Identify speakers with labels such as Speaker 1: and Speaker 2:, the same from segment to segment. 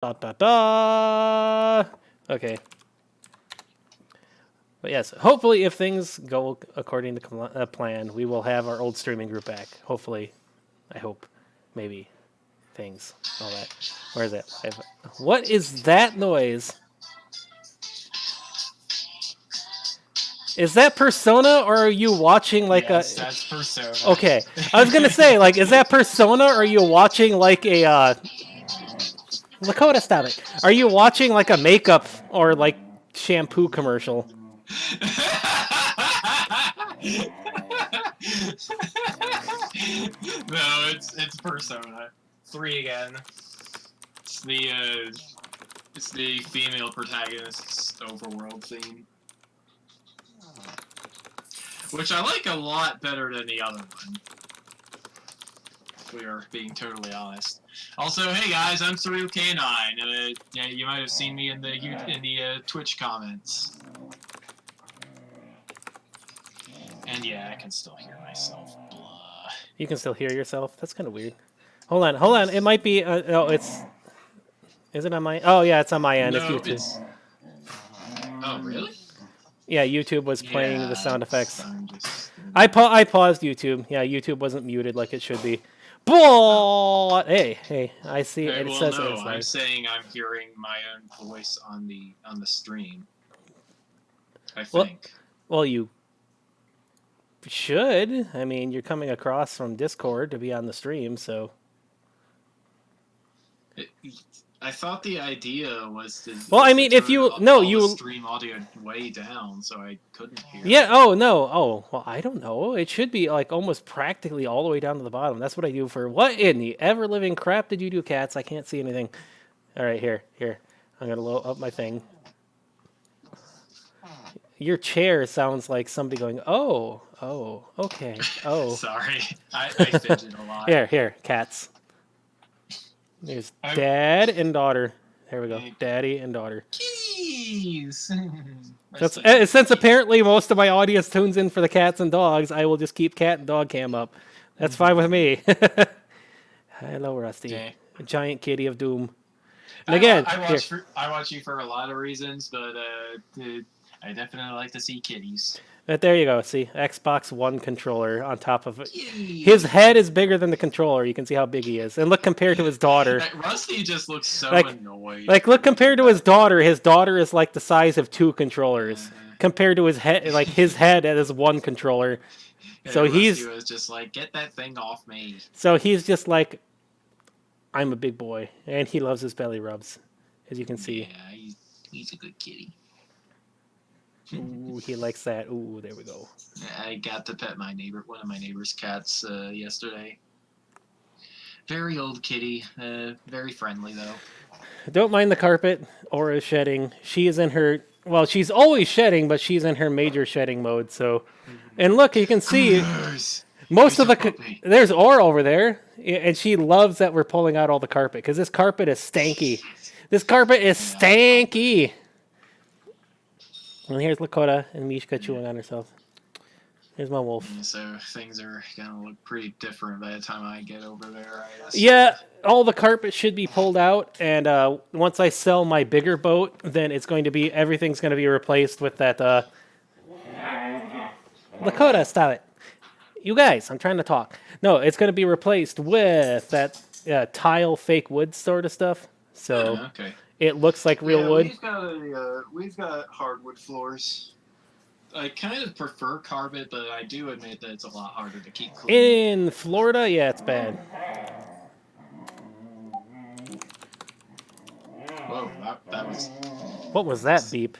Speaker 1: Da da da. Okay. But yes, hopefully, if things go according to plan, we will have our old streaming group back. Hopefully, I hope, maybe, things, all that. Where is it? What is that noise? Is that Persona, or are you watching like
Speaker 2: yes, that's Persona.
Speaker 1: Okay, I was gonna say, like, is that Persona, or are you watching like a Lakota, stop it. Are you watching like a makeup or like shampoo commercial?
Speaker 2: No, it's Persona 3 again. It's the female protagonist's overworld theme, which I like a lot better than the other one. If we are being totally honest. Also, hey guys, I'm Surreal K9. Yeah, you might have seen me in the Twitch comments. And yeah, I can still hear myself. Blah.
Speaker 1: You can still hear yourself? That's kind of weird. Hold on. It might be. Oh, it's. Is it on my? Oh yeah, it's on my end.
Speaker 2: No,
Speaker 1: it's YouTube.
Speaker 2: Oh really?
Speaker 1: Yeah, YouTube was playing the sound effects.
Speaker 2: Just...
Speaker 1: I paused YouTube. Yeah, YouTube wasn't muted like it should be. But hey, I see it. It says
Speaker 2: no,
Speaker 1: it's
Speaker 2: I'm saying I'm hearing my own voice on the stream. I think.
Speaker 1: Well, you should. I mean, you're coming across from Discord to be on the stream, so.
Speaker 2: I thought the idea was to.
Speaker 1: Well, I mean, if you
Speaker 2: stream audio way down, so I couldn't hear.
Speaker 1: Yeah. Oh no. Oh well, I don't know. It should be like almost practically all the way down to the bottom. That's what I do for. What in the ever living crap did you do, cats? I can't see anything. All right, here. I'm gonna load up my thing. Your chair sounds like somebody going, oh, okay, oh.
Speaker 2: Sorry, I fidget a lot.
Speaker 1: Here, cats. There's dad and daughter. There we go, daddy and daughter.
Speaker 2: Keys.
Speaker 1: Since apparently most of my audience tunes in for the cats and dogs, I will just keep cat and dog cam up. That's fine with me. Hello, Rusty.
Speaker 2: Okay.
Speaker 1: A giant kitty of doom. And again,
Speaker 2: I watch you for a lot of reasons, but I definitely like to see kitties.
Speaker 1: But there you go. See, Xbox One controller on top of it. His head is bigger than the controller. You can see how big he is. And look, compared to his daughter.
Speaker 2: Rusty just looks so annoyed.
Speaker 1: Like, look, compared to his daughter is like the size of 2 controllers. Compared to his head, like his head is 1 controller. So
Speaker 2: Rusty was just like, get that thing off me.
Speaker 1: So he's just like, I'm a big boy, and he loves his belly rubs, as you can see.
Speaker 2: Yeah, he's a good kitty.
Speaker 1: Ooh, he likes that. Ooh, there we go.
Speaker 2: I got to pet one of my neighbor's cats yesterday. Very old kitty, very friendly though.
Speaker 1: Don't mind the carpet. Aura's shedding. She is in her. Well, she's always shedding, but she's in her major shedding mode. So, and look, you can see most of the. There's Aura over there, and she loves that we're pulling out all the carpet because this carpet is stanky. This carpet is stanky. And here's Lakota and Mishka chewing on herself. Here's my wolf.
Speaker 2: So things are gonna look pretty different by the time I get over there, I guess.
Speaker 1: Yeah, all the carpet should be pulled out, and once I sell my bigger boat, then everything's gonna be replaced with that. Lakota, stop it! You guys, I'm trying to talk. No, it's gonna be replaced with that tile, fake wood sort of stuff. So.
Speaker 2: Okay.
Speaker 1: It looks like real wood.
Speaker 2: We've got hardwood floors. I kind of prefer carpet, but I do admit that it's a lot harder to keep clean.
Speaker 1: In Florida, yeah, it's bad.
Speaker 2: Whoa, that was...
Speaker 1: What was that beep?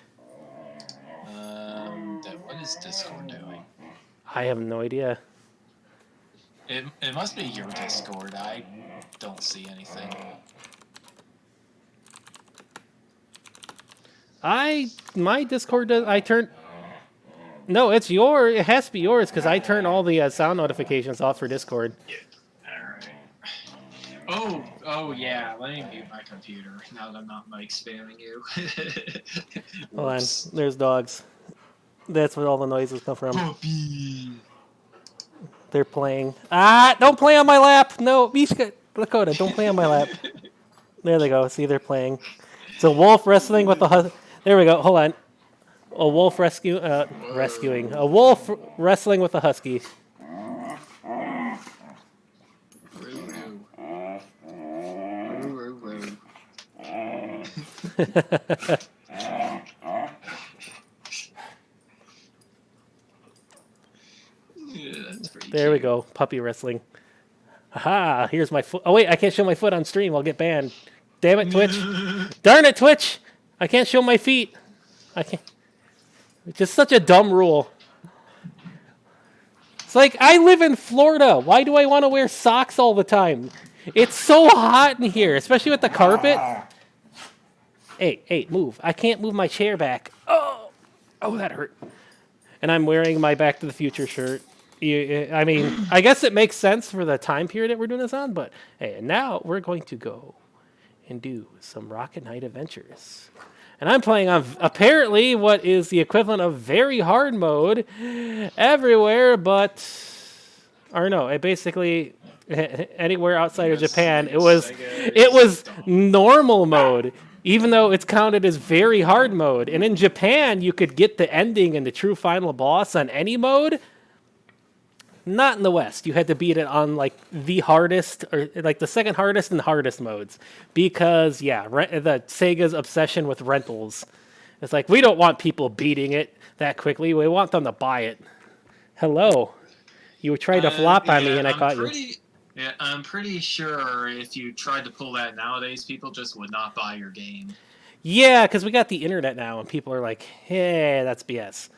Speaker 2: What is Discord doing?
Speaker 1: I have no idea.
Speaker 2: It must be your Discord. I don't see anything.
Speaker 1: My Discord does. No, it's yours. It has to be yours because I turn all the sound notifications off for Discord.
Speaker 2: Yeah. All right. Oh yeah. Let me mute my computer now that I'm not mic spamming you.
Speaker 1: Hold on. There's dogs. That's where all the noises come from.
Speaker 2: Puppy.
Speaker 1: They're playing. Don't play on my lap. No, Mishka, Lakota, don't play on my lap. There they go. See, they're playing. It's a wolf wrestling with a There we go. Hold on. A wolf rescuing. A wolf wrestling with a husky. There we go. Puppy wrestling. Aha, here's my foot. Oh, wait, I can't show my foot on stream. I'll get banned. Damn it, Twitch. Darn it, Twitch. I can't show my feet. I can't. It's just such a dumb rule. It's like, I live in Florida. Why do I want to wear socks all the time? It's so hot in here, especially with the carpet. Hey, move. I can't move my chair back. Oh, that hurt. And I'm wearing my Back to the Future shirt. I mean, I guess it makes sense for the time period that we're doing this on, but hey, and now we're going to go and do some Rocket Knight adventures. And I'm playing on apparently what is the equivalent of very hard mode everywhere, but or no, it basically anywhere outside of Japan, it was normal mode, even though it's counted as very hard mode. And in Japan, you could get the ending and the true final boss on any mode. Not in the West. You had to beat it on like the hardest, or like the second hardest and hardest modes, because the Sega's obsession with rentals. It's like, we don't want people beating it that quickly. We want them to buy it. Hello, you tried to flop on me, and I caught you.
Speaker 2: Yeah, I'm pretty sure if you tried to pull that nowadays, people just would not buy your game.
Speaker 1: Yeah, because we got the internet now, and people are like, "Hey, that's BS."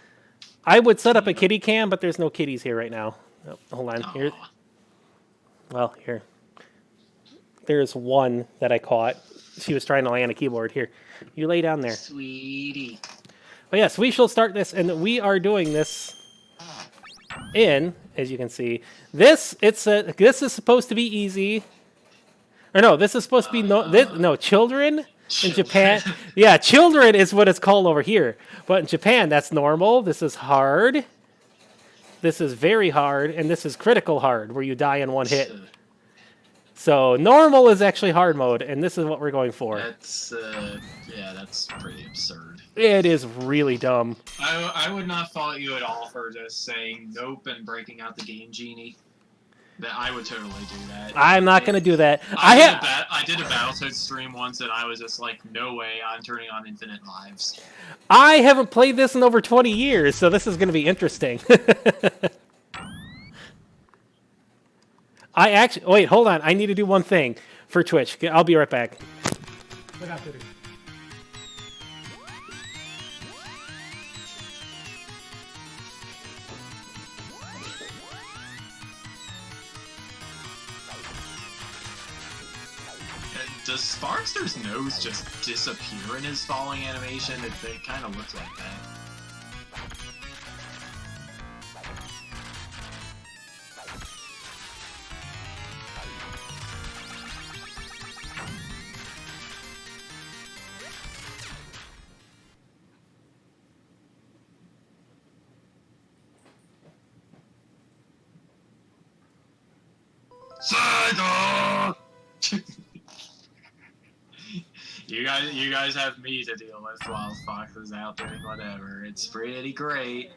Speaker 1: I would set up a kitty cam, but there's no kitties here right now. Oh, hold on. Here. Well, here. There's one that I caught. She was trying to land a keyboard. Here. You lay down there.
Speaker 2: Sweetie.
Speaker 1: But yes, we shall start this, and we are doing this in, as you can see, this is supposed to be easy. Or no, this is supposed to be children in Japan. Yeah, children is what it's called over here. But in Japan, that's normal. This is hard. This is very hard, and this is critical hard, where you die in one hit. So normal is actually hard mode, and this is what we're going for.
Speaker 2: That's pretty absurd.
Speaker 1: It is really dumb.
Speaker 2: I would not fault you at all for just saying nope and breaking out the Game Genie. That I would totally do that.
Speaker 1: I'm not going to do that.
Speaker 2: I did a Battletoads stream once, and I was just like, no way, I'm turning on infinite lives.
Speaker 1: I haven't played this in over 20 years, so this is going to be interesting. Wait, hold on. I need to do one thing for Twitch. I'll be right back.
Speaker 2: Does Sparkster's nose just disappear in his falling animation? It kind of looks like that. Sega! You guys have me to deal with while Fox is out doing whatever. It's pretty great.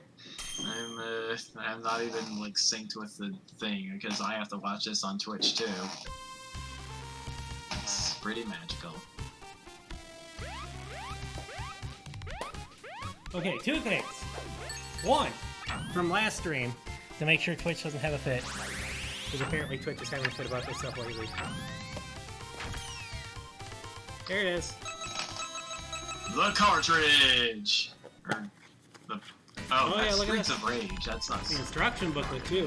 Speaker 2: I'm not even like synced with the thing because I have to watch this on Twitch too. It's pretty magical.
Speaker 1: Okay, two things. One, from last stream, to make sure Twitch doesn't have a fit, because apparently Twitch is having a fit about this stuff lately. There it is.
Speaker 2: The cartridge!
Speaker 1: Yeah,
Speaker 2: that's
Speaker 1: look at
Speaker 2: Streets of Rage. That's not...
Speaker 1: The instruction booklet, too.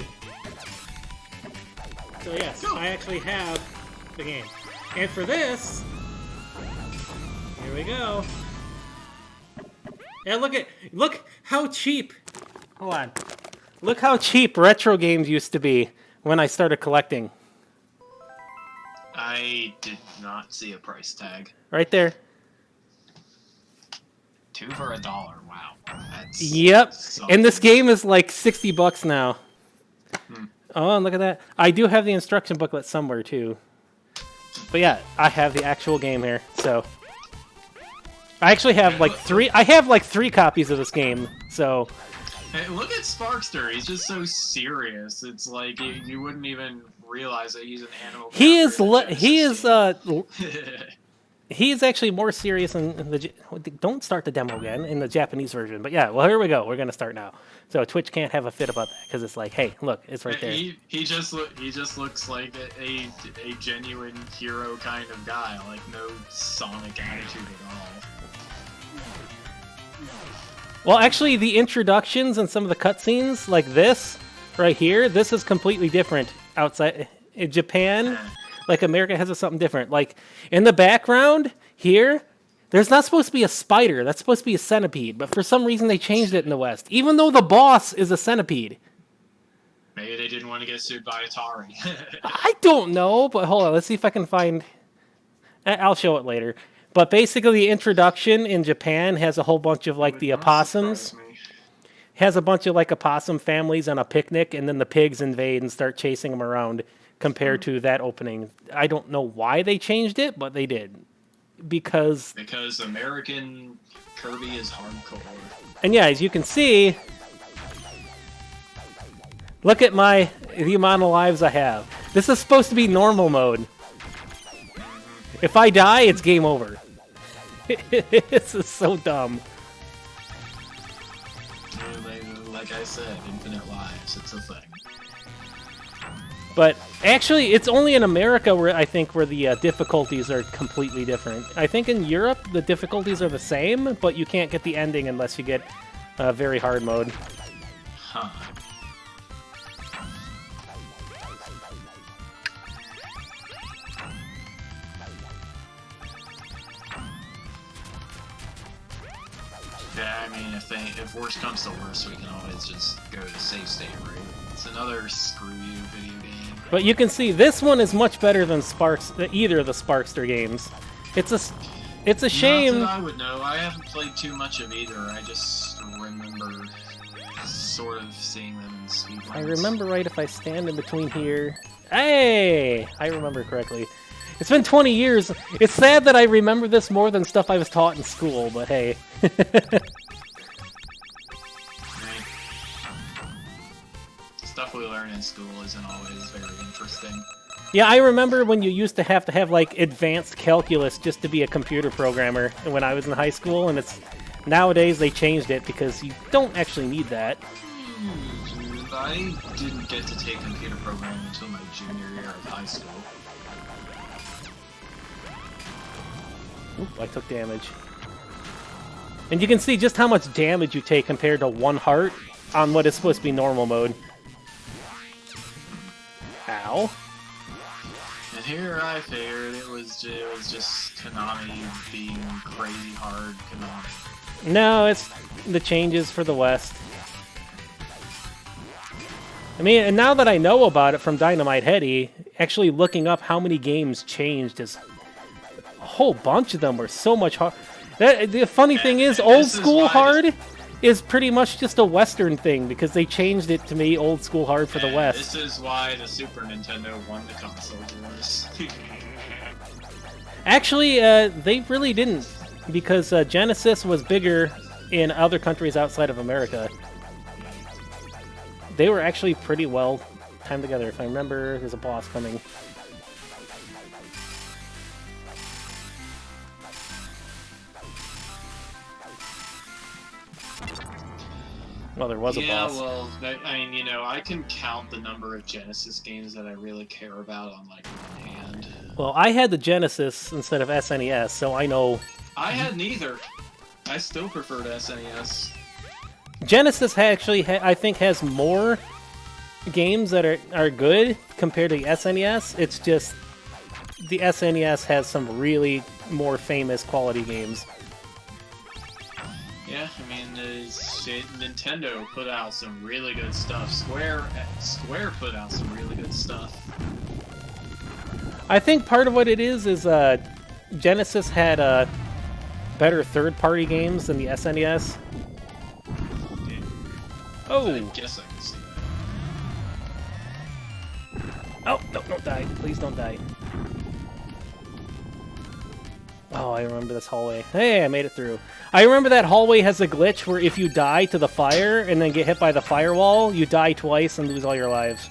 Speaker 1: So yes, cool. I actually have the game. And for this, here we go. Yeah, look how cheap. Hold on. Look how cheap retro games used to be when I started collecting.
Speaker 2: I did not see a price tag.
Speaker 1: Right there.
Speaker 2: 2 for $1. Wow. That's
Speaker 1: yep.
Speaker 2: something.
Speaker 1: And this game is like $60 now. Oh, and look at that. I do have the instruction booklet somewhere too. But yeah, I have the actual game here, so I actually have like three. I have like 3 copies of this game, so.
Speaker 2: Hey, look at Sparkster. He's just so serious. It's like you wouldn't even realize that he's an animal.
Speaker 1: He is. He is actually more serious in the. Don't start the demo again in the Japanese version. But yeah, well here we go. We're gonna start now. So Twitch can't have a fit about that because it's like, hey, look, it's right there.
Speaker 2: He just looks like a genuine hero kind of guy. Like no Sonic attitude at all.
Speaker 1: Well, actually, the introductions and some of the cutscenes, like this right here, this is completely different outside in Japan. Like, America has something different. Like, in the background here, there's not supposed to be a spider. That's supposed to be a centipede. But for some reason, they changed it in the West. Even though the boss is a centipede.
Speaker 2: Maybe they didn't want to get sued by Atari.
Speaker 1: I don't know, but hold on. Let's see if I can find... I'll show it later. But basically, the introduction in Japan has a whole bunch of, like, the opossums. Has a bunch of, like, opossum families on a picnic, and then the pigs invade and start chasing them around. Compared to that opening. I don't know why they changed it, but they did. Because
Speaker 2: American Kirby is hardcore.
Speaker 1: And yeah, as you can see, look at the amount of lives I have. This is supposed to be normal mode. If I die, it's game over. This is so dumb.
Speaker 2: Like I said, infinite lives, it's a thing.
Speaker 1: But actually, it's only in America where the difficulties are completely different. I think in Europe, the difficulties are the same, but you can't get the ending unless you get very hard mode.
Speaker 2: Huh. Yeah, I mean, if worst comes to worst, we can always just go to save state, right? It's another screw you video game.
Speaker 1: But you can see this one is much better than either of the Sparkster games. It's a shame.
Speaker 2: Not that I would know. I haven't played too much of either. I just remember sort of seeing them in speedruns.
Speaker 1: I remember right if I stand in between here. Hey, I remember correctly. It's been 20 years. It's sad that I remember this more than stuff I was taught in school, but hey.
Speaker 2: Stuff we learn in school isn't always very interesting.
Speaker 1: Yeah, I remember when you used to have like advanced calculus just to be a computer programmer when I was in high school, and nowadays they changed it because you don't actually need that.
Speaker 2: I didn't get to take computer programming until my junior year of high school.
Speaker 1: Oop, I took damage. And you can see just how much damage you take compared to 1 heart on what is supposed to be normal mode. Ow.
Speaker 2: And here I figured it was just Konami being crazy hard Konami.
Speaker 1: No, it's the changes for the West. I mean, and now that I know about it from Dynamite Heady, actually looking up how many games changed is a whole bunch of them were so much hard. The funny thing is, old school hard is pretty much just a Western thing because they changed it to be old school hard for the West.
Speaker 2: This is why the Super Nintendo won the console wars.
Speaker 1: Actually, they really didn't, because Genesis was bigger in other countries outside of America. They were actually pretty well timed together. If I remember, there's a boss coming. Well, there was a boss.
Speaker 2: Yeah, well, I mean, you know, I can count the number of Genesis games that I really care about on, like, one hand.
Speaker 1: Well, I had the Genesis instead of SNES, so I know...
Speaker 2: I had neither. I still prefer to SNES.
Speaker 1: Genesis actually, I think, has more games that are good compared to the SNES. It's just the SNES has some really more famous quality games.
Speaker 2: Yeah, I mean, Nintendo put out some really good stuff. Square put out some really good stuff.
Speaker 1: I think part of what it is Genesis had better third-party games than the SNES. Oh!
Speaker 2: I guess I can see that.
Speaker 1: Oh, no, don't die. Please don't die. Oh, I remember this hallway. Hey, I made it through. I remember that hallway has a glitch where if you die to the fire and then get hit by the firewall, you die twice and lose all your lives.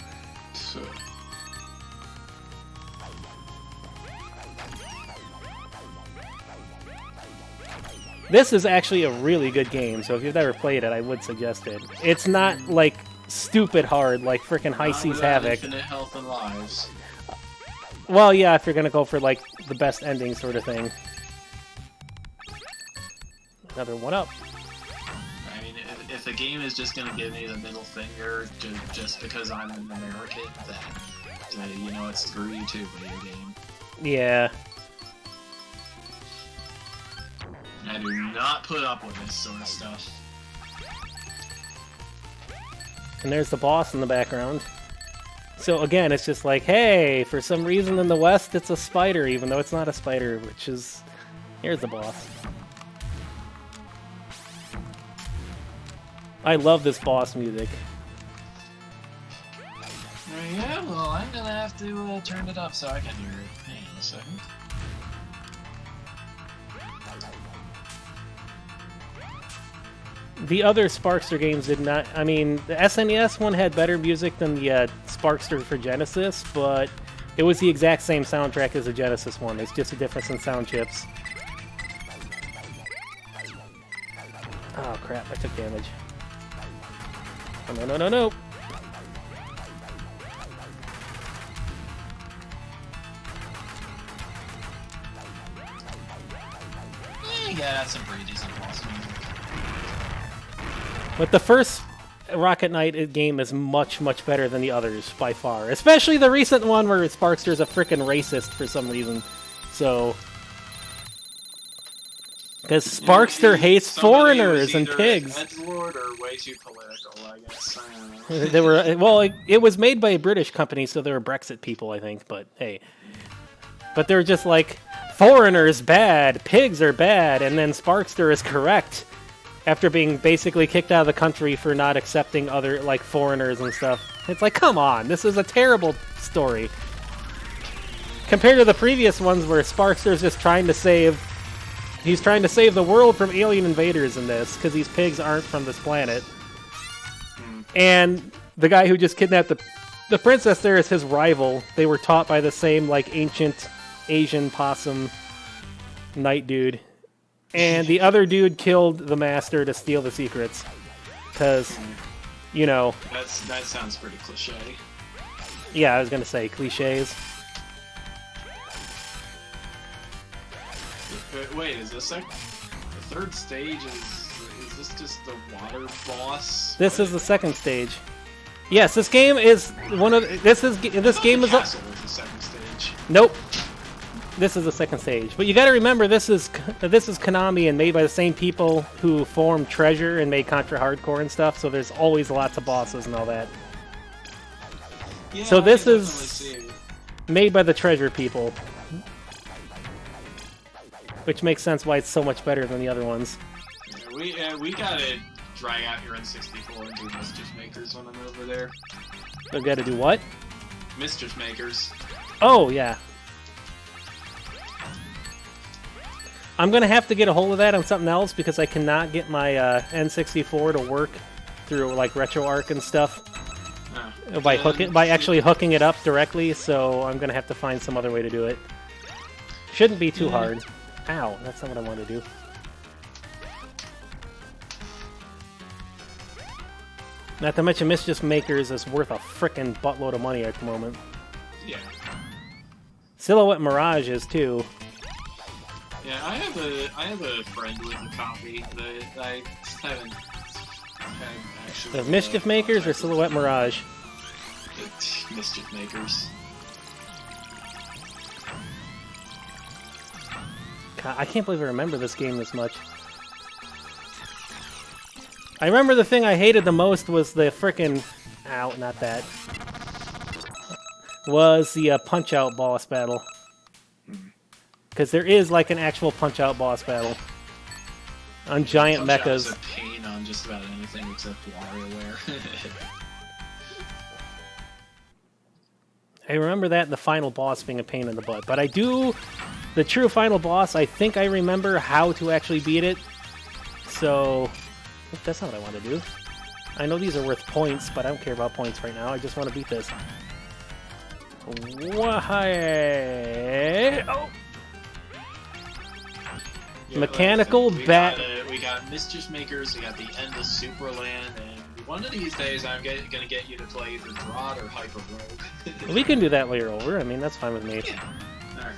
Speaker 1: This is actually a really good game, so if you've never played it, I would suggest it. It's not, like, stupid hard, like frickin' High Seas Havoc.
Speaker 2: Infinite health and lives.
Speaker 1: Well, yeah, if you're gonna go for, like, the best ending sort of thing. Another one up.
Speaker 2: I mean, if the game is just gonna give me the middle finger just because I'm an American, then, you know, it's screw you too, video game.
Speaker 1: Yeah.
Speaker 2: I do not put up with this sort of stuff.
Speaker 1: And there's the boss in the background. So again, it's just like, hey, for some reason in the West it's a spider, even though it's not a spider, which is... Here's the boss. I love this boss music.
Speaker 2: Yeah, well, I'm gonna have to turn it up so I can hear it. Hang on a second.
Speaker 1: The other Sparkster games did not... I mean, the SNES one had better music than the Sparkster for Genesis, but it was the exact same soundtrack as the Genesis one. It's just a difference in sound chips. Oh, crap. I took damage. Oh, no, no, no, no.
Speaker 2: Yeah, that's some pretty decent boss music.
Speaker 1: But the first Rocket Knight game is much, much better than the others, by far. Especially the recent one where Sparkster's a frickin' racist for some reason. So... Because Sparkster hates foreigners and pigs.
Speaker 2: Edgelord or way too political, I guess. I don't know.
Speaker 1: They were... Well, it was made by a British company, so they were Brexit people, I think. But, hey. But they were just like, foreigners bad, pigs are bad, and then Sparkster is correct. After being basically kicked out of the country for not accepting other, like, foreigners and stuff. It's like, come on, this is a terrible story. Compared to the previous ones where Sparkster's just trying to save... He's trying to save the world from alien invaders in this, because these pigs aren't from this planet. And the guy who just kidnapped the princess there is his rival. They were taught by the same, like, ancient Asian possum knight dude. And the other dude killed the master to steal the secrets. Because, you know...
Speaker 2: That sounds pretty cliche.
Speaker 1: Yeah, I was going to say cliches.
Speaker 2: Wait, is this the third stage? Is this just the water boss?
Speaker 1: This is the second stage. Yes, this game is one of... This game is...
Speaker 2: Castle is the second stage.
Speaker 1: Nope. This is the second stage. But you gotta remember, this is Konami and made by the same people who formed Treasure and made Contra Hardcore and stuff, so there's always lots of bosses and all that.
Speaker 2: Yeah,
Speaker 1: So this is made by the Treasure people. Which makes sense why it's so much better than the other ones.
Speaker 2: Yeah, we gotta drag out your N64 and do Mischief Makers when I'm over there.
Speaker 1: I gotta do what?
Speaker 2: Mischief Makers.
Speaker 1: Oh, yeah. I'm gonna have to get a hold of that on something else because I cannot get my N64 to work through like RetroArch and stuff by actually hooking it up directly. So I'm gonna have to find some other way to do it. Shouldn't be too hard. Ow, that's not what I want to do. Not to mention Mischief Makers is worth a frickin' buttload of money at the moment.
Speaker 2: Yeah.
Speaker 1: Silhouette Mirage is too.
Speaker 2: Yeah, I have a friend with a copy that I haven't actually...
Speaker 1: The Mischief Makers or Silhouette Mirage?
Speaker 2: Mischief Makers.
Speaker 1: God, I can't believe I remember this game this much. I remember the thing I hated the most was the frickin'... Ow, not that. Was the Punch-Out boss battle. Because there is like an actual Punch-Out boss battle. On giant mechas.
Speaker 2: Punch-Out's a pain on just about anything except WarioWare.
Speaker 1: I remember that and the final boss being a pain in the butt. But I do The true final boss, I think I remember how to actually beat it. So, that's not what I want to do. I know these are worth points, but I don't care about points right now. I just want to beat this. Why? Oh!
Speaker 2: Yeah,
Speaker 1: Mechanical bat.
Speaker 2: We got Mischief Makers, we got the Endless Superland, and one of these days I'm gonna get you to play either Draught or Hyper Rogue.
Speaker 1: We can do that later over. I mean, that's fine with me.
Speaker 2: Yeah. Alright.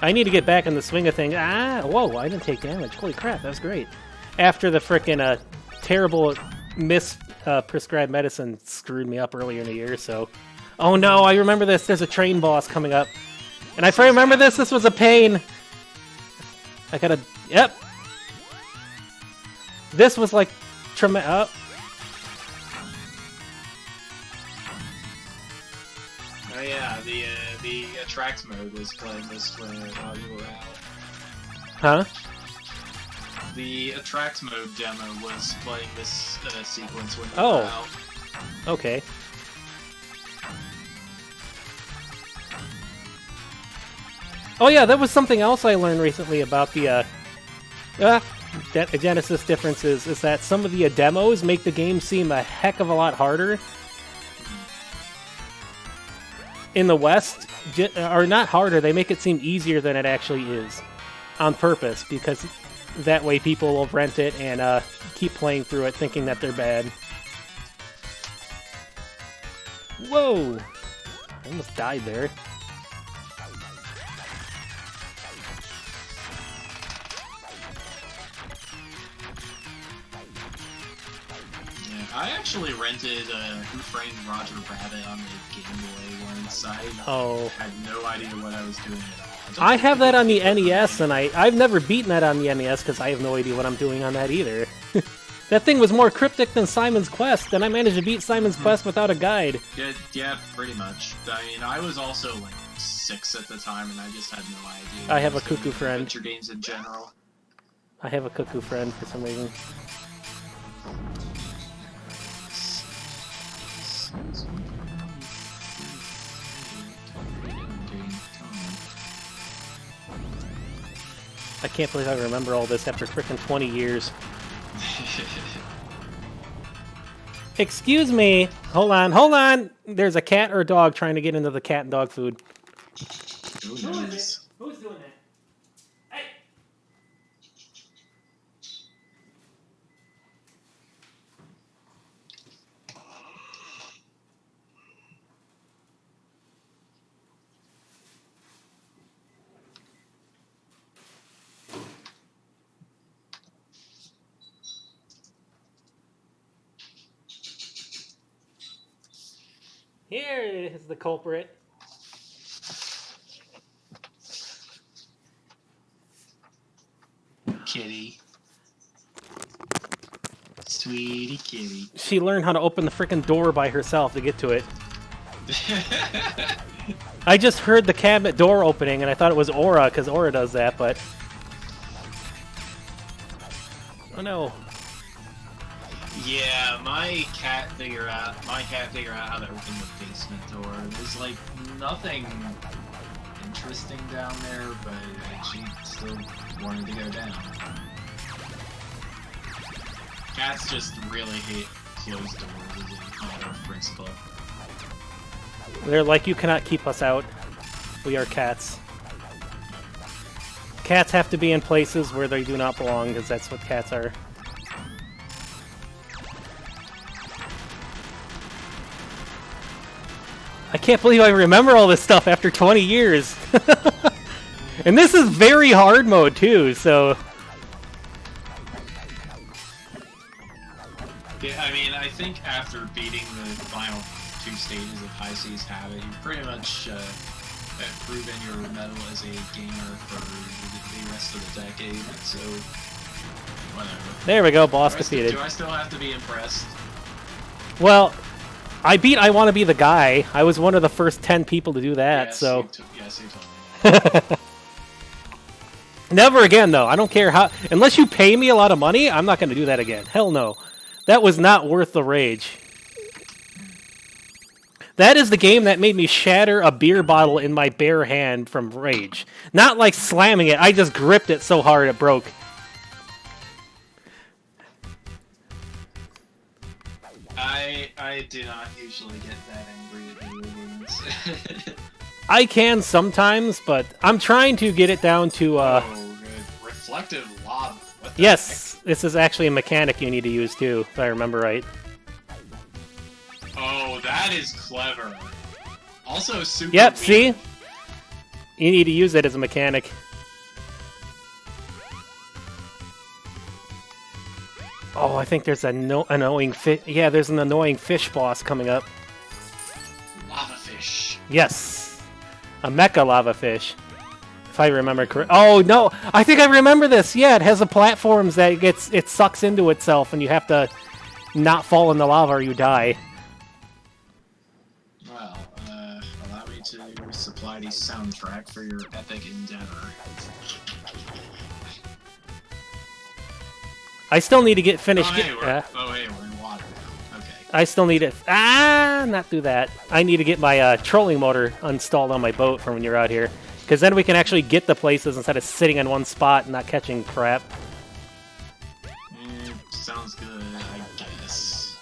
Speaker 1: I need to get back in the swing of things. Ah, whoa, I didn't take damage. Holy crap, that was great. After the frickin' terrible prescribed medicine screwed me up earlier in the year, so... Oh no, I remember this. There's a train boss coming up. And if I remember this was a pain. I gotta... Yep. This was like... Oh.
Speaker 2: Oh yeah, the Attract mode was playing this while you were out.
Speaker 1: Huh?
Speaker 2: The Attract mode demo was playing this sequence when you
Speaker 1: Oh.
Speaker 2: were out.
Speaker 1: Okay. Oh yeah, that was something else I learned recently about the Genesis differences, is that some of the demos make the game seem a heck of a lot harder. In the West, or not harder, they make it seem easier than it actually is. On purpose, because that way people will rent it and keep playing through it thinking that they're bad. Whoa! I almost died there.
Speaker 2: I actually rented Who Framed Roger Rabbit on the Game Boy once. I had no idea what I was doing at all.
Speaker 1: I have that on the NES, and I've never beaten that on the NES because I have no idea what I'm doing on that either. That thing was more cryptic than Simon's Quest, and I managed to beat Simon's Quest without a guide.
Speaker 2: Yeah, pretty much. I mean, I was also like 6 at the time, and I just had no idea.
Speaker 1: I have a cuckoo friend.
Speaker 2: Adventure games in general.
Speaker 1: I have a cuckoo friend for some reason. I can't believe I remember all this after frickin' 20 years. Excuse me. Hold on. There's a cat or a dog trying to get into the cat and dog food.
Speaker 2: Who knows?
Speaker 1: Who's doing that? Hey! Here is the culprit.
Speaker 2: Kitty. Sweetie kitty.
Speaker 1: She learned how to open the frickin' door by herself to get to it. I just heard the cabinet door opening and I thought it was Aura, because Aura does that, but... Oh no.
Speaker 2: Yeah, my cat figured out how to open the basement door. There's like nothing interesting down there, but she still wanted to go down. Cats just really hate closed doors as a matter of principle.
Speaker 1: They're like, you cannot keep us out. We are cats. Cats have to be in places where they do not belong, because that's what cats are. I can't believe I remember all this stuff after 20 years. And this is very hard mode too, so...
Speaker 2: Yeah, I mean, I think after beating the final 2 stages of High Seas Habit, you've pretty much proven your mettle as a gamer for the rest of the decade, so... whatever.
Speaker 1: There we go, boss defeated.
Speaker 2: Do I still have to be impressed?
Speaker 1: Well... I beat I Want to Be the Guy. I was one of the first 10 people to do that,
Speaker 2: Yes,
Speaker 1: so...
Speaker 2: Yes, you told me that.
Speaker 1: Never again, though. I don't care how... Unless you pay me a lot of money, I'm not going to do that again. Hell no. That was not worth the rage. That is the game that made me shatter a beer bottle in my bare hand from rage. Not like slamming it, I just gripped it so hard it broke.
Speaker 2: I do not usually get that angry at video games.
Speaker 1: I can sometimes, but I'm trying to get it down to,
Speaker 2: oh, good. Reflective lava. What the
Speaker 1: yes, heck? This is actually a mechanic you need to use too, if I remember right.
Speaker 2: Oh, that is clever. Also super
Speaker 1: Yep,
Speaker 2: weak.
Speaker 1: see? You need to use it as a mechanic. Oh, I think there's an annoying fish. Yeah, there's an annoying fish boss coming up.
Speaker 2: Lava fish.
Speaker 1: Yes. A mecha lava fish. If I remember correctly. Oh, no! I think I remember this! Yeah, it has the platforms that it sucks into itself, and you have to not fall in the lava or you die.
Speaker 2: Well, allow me to supply the soundtrack for your epic endeavor.
Speaker 1: I still need to get finished.
Speaker 2: Oh, hey, we're in water now. Okay.
Speaker 1: I still need it. Not do that. I need to get my trolling motor installed on my boat for when you're out here. Because then we can actually get the places instead of sitting in one spot and not catching crap.
Speaker 2: Sounds good, I guess.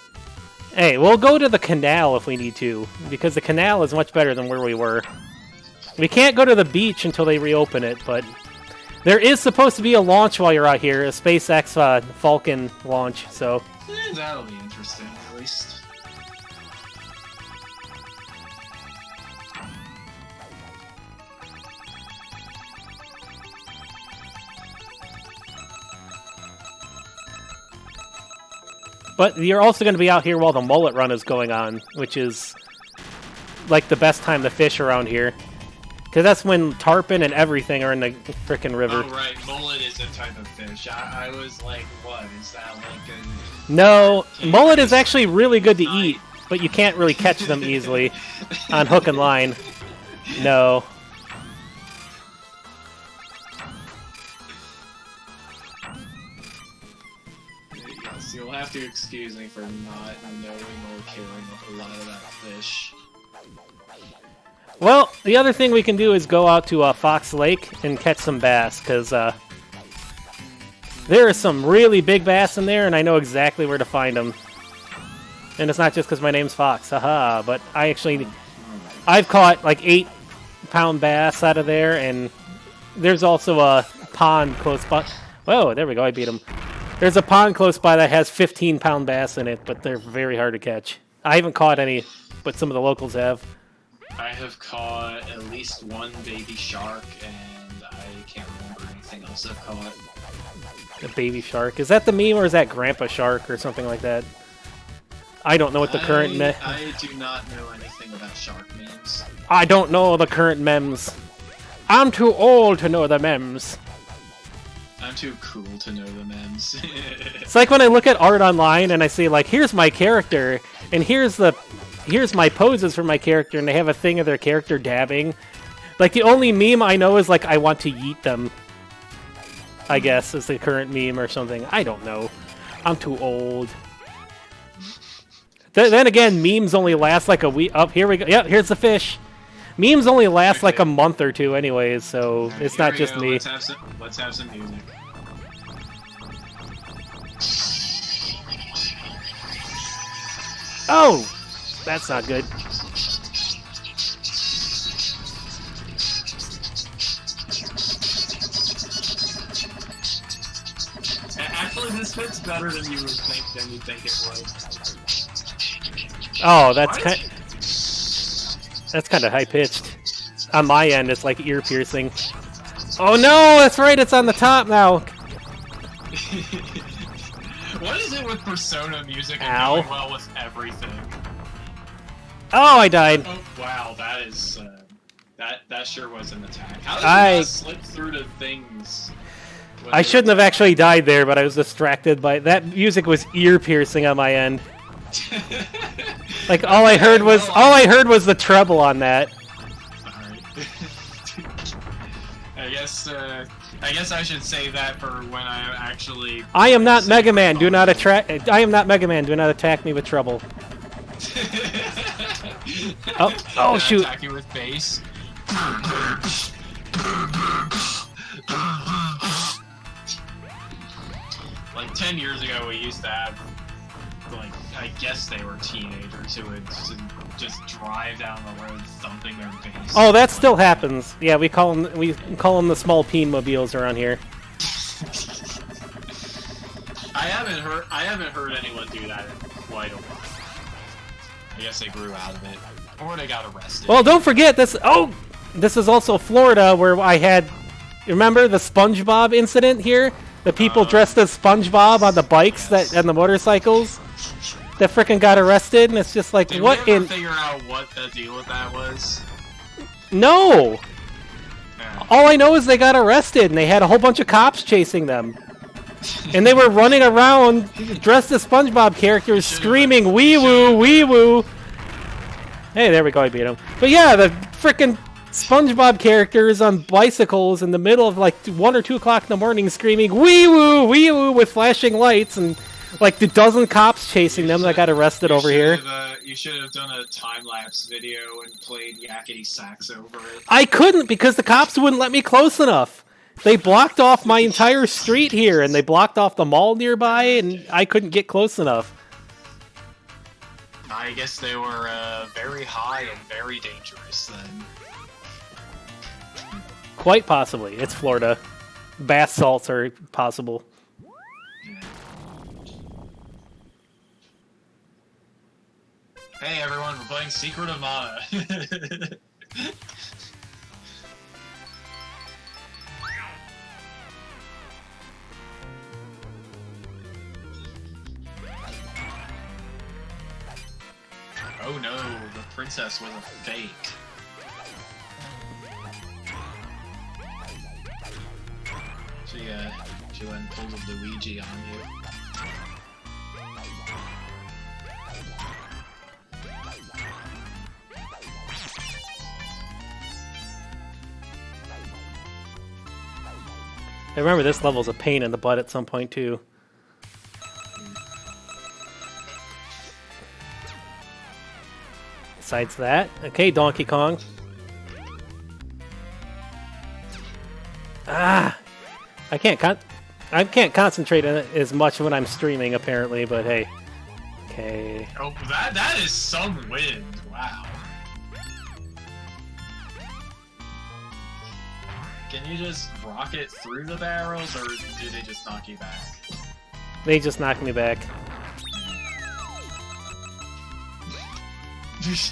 Speaker 1: Hey, we'll go to the canal if we need to. Because the canal is much better than where we were. We can't go to the beach until they reopen it, but... There is supposed to be a launch while you're out here, a SpaceX Falcon launch, so...
Speaker 2: That'll be interesting, at least.
Speaker 1: But you're also going to be out here while the mullet run is going on, which is like the best time to fish around here. Because that's when tarpon and everything are in the frickin' river.
Speaker 2: Oh, right. Mullet is a type of fish. I was like, what? Is that like a...
Speaker 1: No, mullet is actually really good to eat, but you can't really catch them easily on hook and line. No.
Speaker 2: Yes, you'll have to excuse me for not knowing or caring a lot of that fish.
Speaker 1: Well, the other thing we can do is go out to Fox Lake and catch some bass, because there are some really big bass in there, and I know exactly where to find them. And it's not just because my name's Fox, haha, but I've caught like 8-pound bass out of there, and there's also a pond close by. Whoa, there we go, I beat him. There's a pond close by that has 15-pound bass in it, but they're very hard to catch. I haven't caught any, but some of the locals have.
Speaker 2: I have caught at least one baby shark, and I can't remember anything else I've caught.
Speaker 1: A baby shark. Is that the meme, or is that Grandpa Shark, or something like that? I don't know what the current meme...
Speaker 2: I do not know anything about shark memes.
Speaker 1: I don't know the current memes. I'm too old to know the memes.
Speaker 2: I'm too cool to know the memes.
Speaker 1: It's like when I look at art online, and I see, like, here's my character, and here's my poses for my character, and they have a thing of their character dabbing. Like, the only meme I know is, like, I want to yeet them. I guess, is the current meme or something. I don't know. I'm too old. Then again, memes only last like a week. Oh, here we go. Yep, here's the fish. Memes only last like a month or two anyways, so right, it's not just me.
Speaker 2: Let's have some music.
Speaker 1: Oh! That's not good.
Speaker 2: Actually, this fits better than you think it would.
Speaker 1: Oh, that's kind of high pitched. On my end, it's like ear piercing. Oh no, that's right, it's on the top now.
Speaker 2: What is it with Persona music and going well with everything?
Speaker 1: Oh, I died.
Speaker 2: Oh, wow, that is that sure was an attack. How did you not slip through the things?
Speaker 1: I shouldn't have actually died there, but I was distracted by that music. Was ear piercing on my end. Like all I heard was the treble on that.
Speaker 2: Sorry. I guess I should say that for when I actually.
Speaker 1: I am not Mega Man. Do not attract. I am not Mega Man. Do not attack me with treble. Oh shoot!
Speaker 2: Attack you with base. Like 10 years ago, we used to have, like, I guess they were teenagers who would just drive down the road thumping their base.
Speaker 1: Oh, that still happens. Yeah, we call them the small peen mobiles around here.
Speaker 2: I haven't heard anyone do that in quite a while. I guess they grew out of it, or they got arrested.
Speaker 1: Well, don't forget this. Oh, this is also Florida, where I had. Remember the SpongeBob incident here? The people dressed as SpongeBob on the bikes and the motorcycles that frickin' got arrested, and it's just like,
Speaker 2: Did
Speaker 1: what
Speaker 2: we
Speaker 1: in?
Speaker 2: ever figure out what the deal with that was?
Speaker 1: No.
Speaker 2: Yeah.
Speaker 1: All I know is they got arrested, and they had a whole bunch of cops chasing them. And they were running around dressed as SpongeBob characters, screaming "Wee woo, wee woo!" Hey, there we go, I beat him. But yeah, the frickin' SpongeBob characters on bicycles in the middle of like 1 or 2 o'clock in the morning, screaming "Wee woo!" with flashing lights, and like the dozen cops chasing them that got arrested over here.
Speaker 2: You should have done a time-lapse video and played Yakety Sax over it.
Speaker 1: I couldn't because the cops wouldn't let me close enough. They blocked off my entire street here, and they blocked off the mall nearby, and I couldn't get close enough.
Speaker 2: I guess they were very high and very dangerous then.
Speaker 1: Quite possibly. It's Florida. Bath salts are possible.
Speaker 2: Hey everyone, we're playing Secret of Mana. Oh no, the princess was a fake. She went and pulled a Luigi on you.
Speaker 1: I remember this level's a pain in the butt at some point too. Besides that, okay, Donkey Kong. Ah, I can't concentrate on it as much when I'm streaming apparently, but hey. Okay.
Speaker 2: Oh, that is some wind. Wow. Can you just rocket through the barrels, or do they just knock you back?
Speaker 1: They just knocked me back.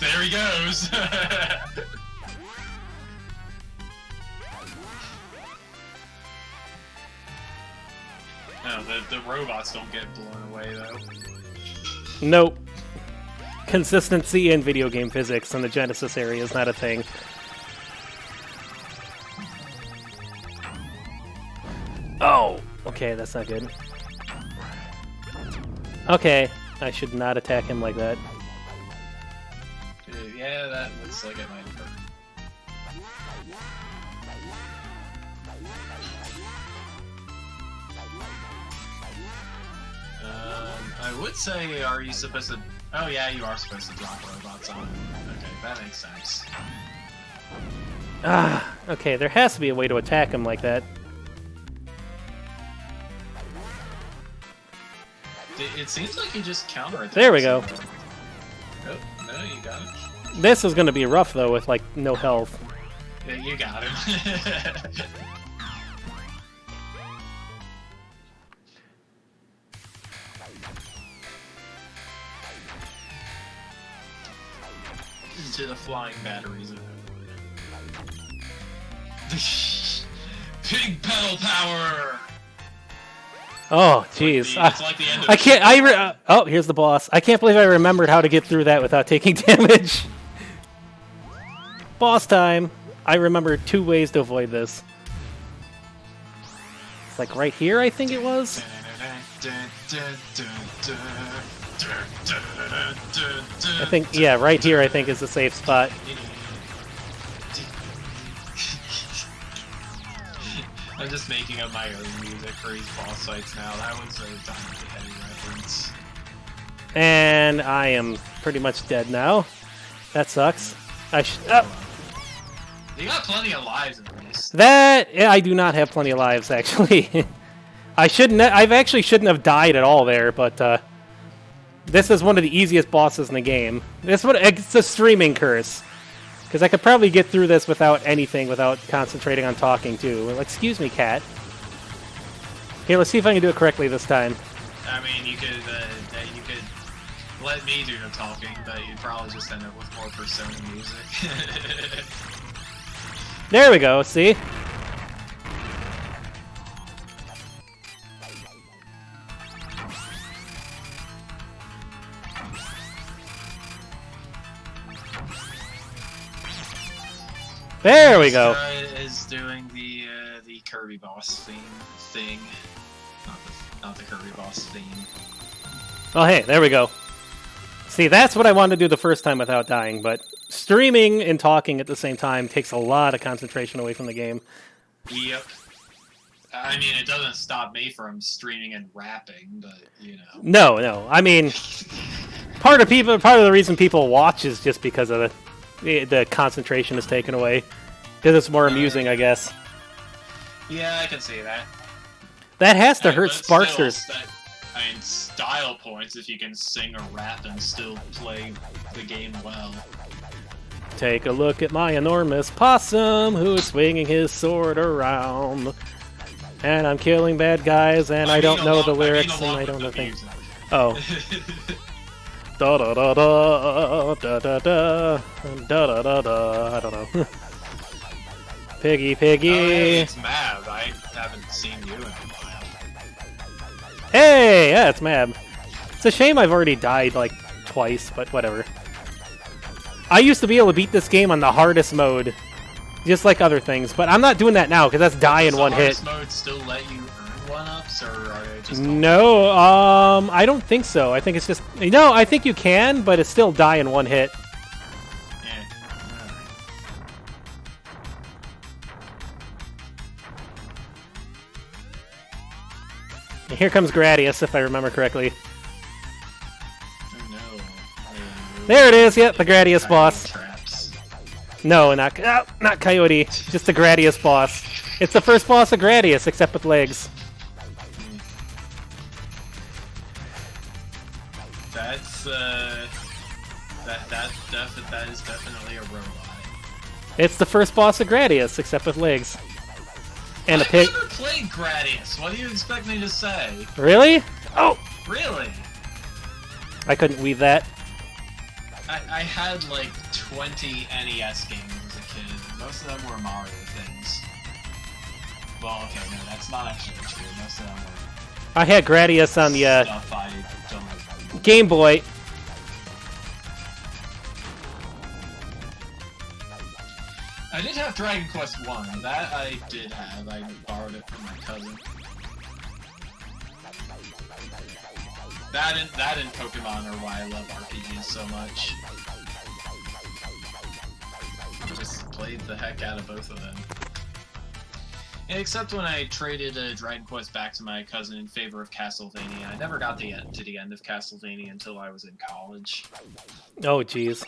Speaker 2: There he goes! No, the robots don't get blown away, though.
Speaker 1: Nope. Consistency in video game physics in the Genesis area is not a thing. Oh! Okay, that's not good. Okay, I should not attack him like that.
Speaker 2: Yeah, that looks like it might hurt. I would say, are you supposed to... Oh yeah, you are supposed to drop robots on him. Okay, that makes sense.
Speaker 1: Ah, okay, there has to be a way to attack him like that.
Speaker 2: It seems like you just counterattack.
Speaker 1: There we go.
Speaker 2: Oh, no, you got it.
Speaker 1: This is gonna be rough though with like no health.
Speaker 2: Yeah, you got him. Into the flying batteries. Pig pedal power!
Speaker 1: Oh, jeez.
Speaker 2: It's like the end of
Speaker 1: I can't. Oh, here's the boss. I can't believe I remembered how to get through that without taking damage. Boss time. I remember 2 ways to avoid this. It's like right here, I think it was. I think, yeah, right here, I think is the safe spot.
Speaker 2: I'm just making up my own music for these boss fights now. That one's a Dynamite Heavy reference.
Speaker 1: And I am pretty much dead now. That sucks.
Speaker 2: You got plenty of lives at least.
Speaker 1: Yeah, I do not have plenty of lives, actually. I actually shouldn't have died at all there, but this is one of the easiest bosses in the game. It's a streaming curse. Because I could probably get through this without anything, without concentrating on talking, too. Well, excuse me, cat. Here, let's see if I can do it correctly this time.
Speaker 2: I mean, you could let me do the talking, but you'd probably just end up with more Persona music.
Speaker 1: There we go, see? There we go.
Speaker 2: Is doing the Kirby boss thing, not the Kirby boss theme.
Speaker 1: Oh hey, there we go. See, that's what I wanted to do the first time without dying, but streaming and talking at the same time takes a lot of concentration away from the game.
Speaker 2: Yep. I mean, it doesn't stop me from streaming and rapping, but you know.
Speaker 1: No. I mean, part of the reason people watch is just because of the concentration is taken away. Because it's more amusing, I guess.
Speaker 2: Yeah, I can see that.
Speaker 1: That has to hurt Sparksters.
Speaker 2: I mean, style points if you can sing or rap and still play the game well.
Speaker 1: Take a look at my enormous possum who's swinging his sword around. And I'm killing bad guys, and I don't know the lyrics, and I don't know things. Oh. Da da da da da da da da da da. I don't know. Piggy.
Speaker 2: Oh, hey, it's Mav. I haven't seen you in a while.
Speaker 1: Hey, yeah, it's Mab. It's a shame I've already died like twice, but whatever. I used to be able to beat this game on the hardest mode, just like other things, but I'm not doing that now because that's die in one hit.
Speaker 2: Does the hardest mode still let you earn 1-ups, or are they just
Speaker 1: No, I don't think so. I think it's just I think you can, but it's still die in one hit.
Speaker 2: Yeah.
Speaker 1: And here comes Gradius, if I remember correctly.
Speaker 2: Oh no.
Speaker 1: There it is. Yep, the Gradius boss.
Speaker 2: Traps.
Speaker 1: No, not Coyote. Just the Gradius boss. It's the first boss of Gradius, except with legs.
Speaker 2: That's that is definitely a robot.
Speaker 1: It's the first boss of Gradius, except with legs. And a pig.
Speaker 2: I've never played Gradius. What do you expect me to say?
Speaker 1: Really? Oh!
Speaker 2: Really?
Speaker 1: I couldn't weave that.
Speaker 2: I had like 20 NES games as a kid. Most of them were Mario things. Well, okay, no, that's not actually true. Most of them were
Speaker 1: I had Gradius on the
Speaker 2: stuff I don't know.
Speaker 1: Game Boy.
Speaker 2: I did have Dragon Quest 1. That I did have. I borrowed it from my cousin. That and Pokemon are why I love RPGs so much. I just played the heck out of both of them. Except when I traded Dragon Quest back to my cousin in favor of Castlevania. I never got to the end of Castlevania until I was in college.
Speaker 1: Oh, jeez.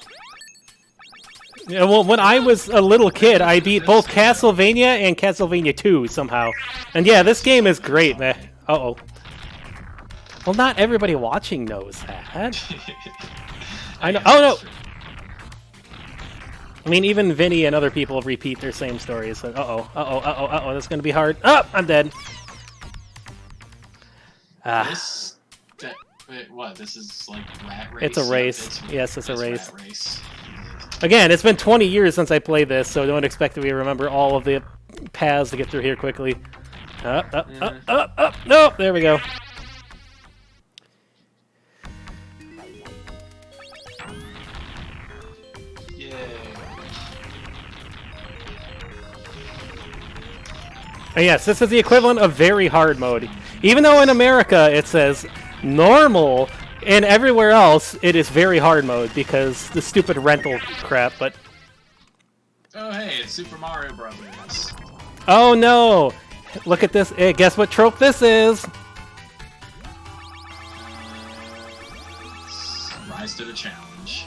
Speaker 1: Yeah, well, when I was a little kid, I beat both Castlevania and Castlevania 2 somehow. And yeah, this game is great, man. Uh-oh. Well, not everybody watching knows that. I know. Oh, no! I mean, even Vinny and other people repeat their same stories. So, uh-oh, that's gonna be hard. Oh, I'm dead.
Speaker 2: What? This is like rat race?
Speaker 1: It's a race. Yes, it's a race.
Speaker 2: Rat race.
Speaker 1: Again, it's been 20 years since I played this, so don't expect that we remember all of the paths to get through here quickly. Up. No, there we go. And yes, this is the equivalent of very hard mode. Even though in America it says normal, and everywhere else it is very hard mode because the stupid rental crap, but...
Speaker 2: Oh hey, it's Super Mario Brothers.
Speaker 1: Oh no! Look at this. Hey, guess what trope this is?
Speaker 2: Rise to the challenge.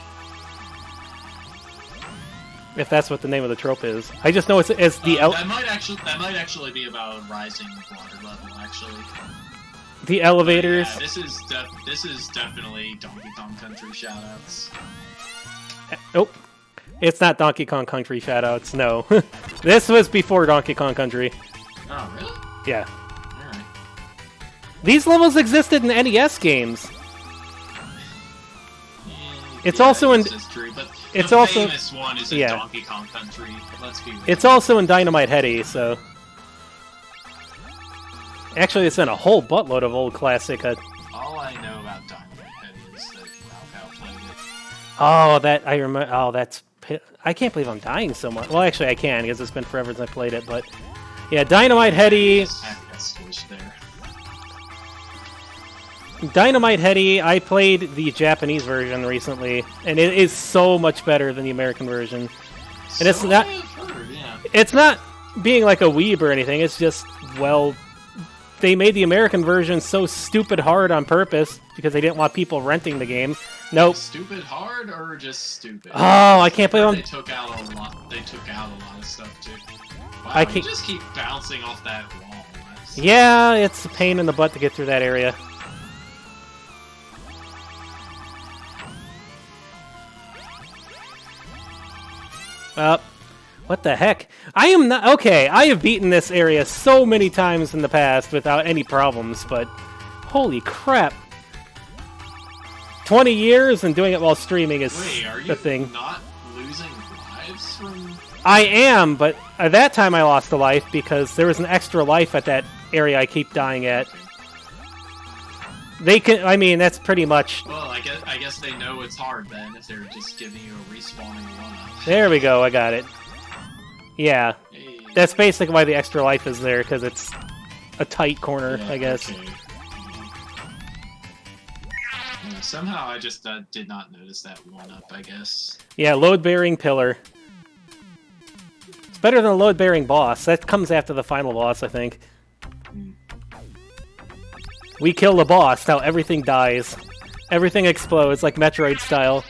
Speaker 1: If that's what the name of the trope is. I just know it's the
Speaker 2: that might actually be about a rising water level, actually.
Speaker 1: The elevators.
Speaker 2: Yeah, this is definitely Donkey Kong Country shoutouts.
Speaker 1: Oh, it's not Donkey Kong Country shoutouts. No, this was before Donkey Kong Country.
Speaker 2: Oh, really?
Speaker 1: Yeah.
Speaker 2: All right.
Speaker 1: These levels existed in NES games. It's also in.
Speaker 2: True, but
Speaker 1: it's
Speaker 2: the
Speaker 1: also
Speaker 2: famous one is in Donkey Kong Country. Let's be real.
Speaker 1: It's also in Dynamite Heady, so. Actually, it's in a whole buttload of old classic.
Speaker 2: All I know about Dynamite Heady is that Ralph played it.
Speaker 1: Oh, that I remember. Oh, that's. I can't believe I'm dying so much. Well, actually, I can because it's been forever since I played it. But yeah, Dynamite Heady.
Speaker 2: I got squished there.
Speaker 1: Dynamite Heady, I played the Japanese version recently, and it is so much better than the American version. And it's not. It's not being like a weeb or anything. It's just, well, they made the American version so stupid hard on purpose because they didn't want people renting the game. Nope.
Speaker 2: Stupid hard or just stupid?
Speaker 1: Oh, I can't believe
Speaker 2: they took out a lot. They took out a lot of stuff too. Wow,
Speaker 1: I can't.
Speaker 2: You just keep bouncing off that wall.
Speaker 1: Yeah, it's a pain in the butt to get through that area. What the heck? I am not... Okay, I have beaten this area so many times in the past without any problems, but... Holy crap. 20 years and doing it while streaming is the thing.
Speaker 2: Wait, are you not losing lives from...
Speaker 1: I am, but at that time I lost a life because there was an extra life at that area I keep dying at. They can... I mean, that's pretty much...
Speaker 2: Well, I guess they know it's hard then if they're just giving you a respawning one-up.
Speaker 1: There we go, I got it. Yeah,
Speaker 2: hey.
Speaker 1: That's basically why the extra life is there, because it's a tight corner,
Speaker 2: Yeah,
Speaker 1: I guess.
Speaker 2: Okay. Yeah, somehow I just did not notice that one-up, I guess.
Speaker 1: Yeah, load-bearing pillar. It's better than a load-bearing boss. That comes after the final boss, I think. We kill the boss, now everything dies. Everything explodes, like Metroid style.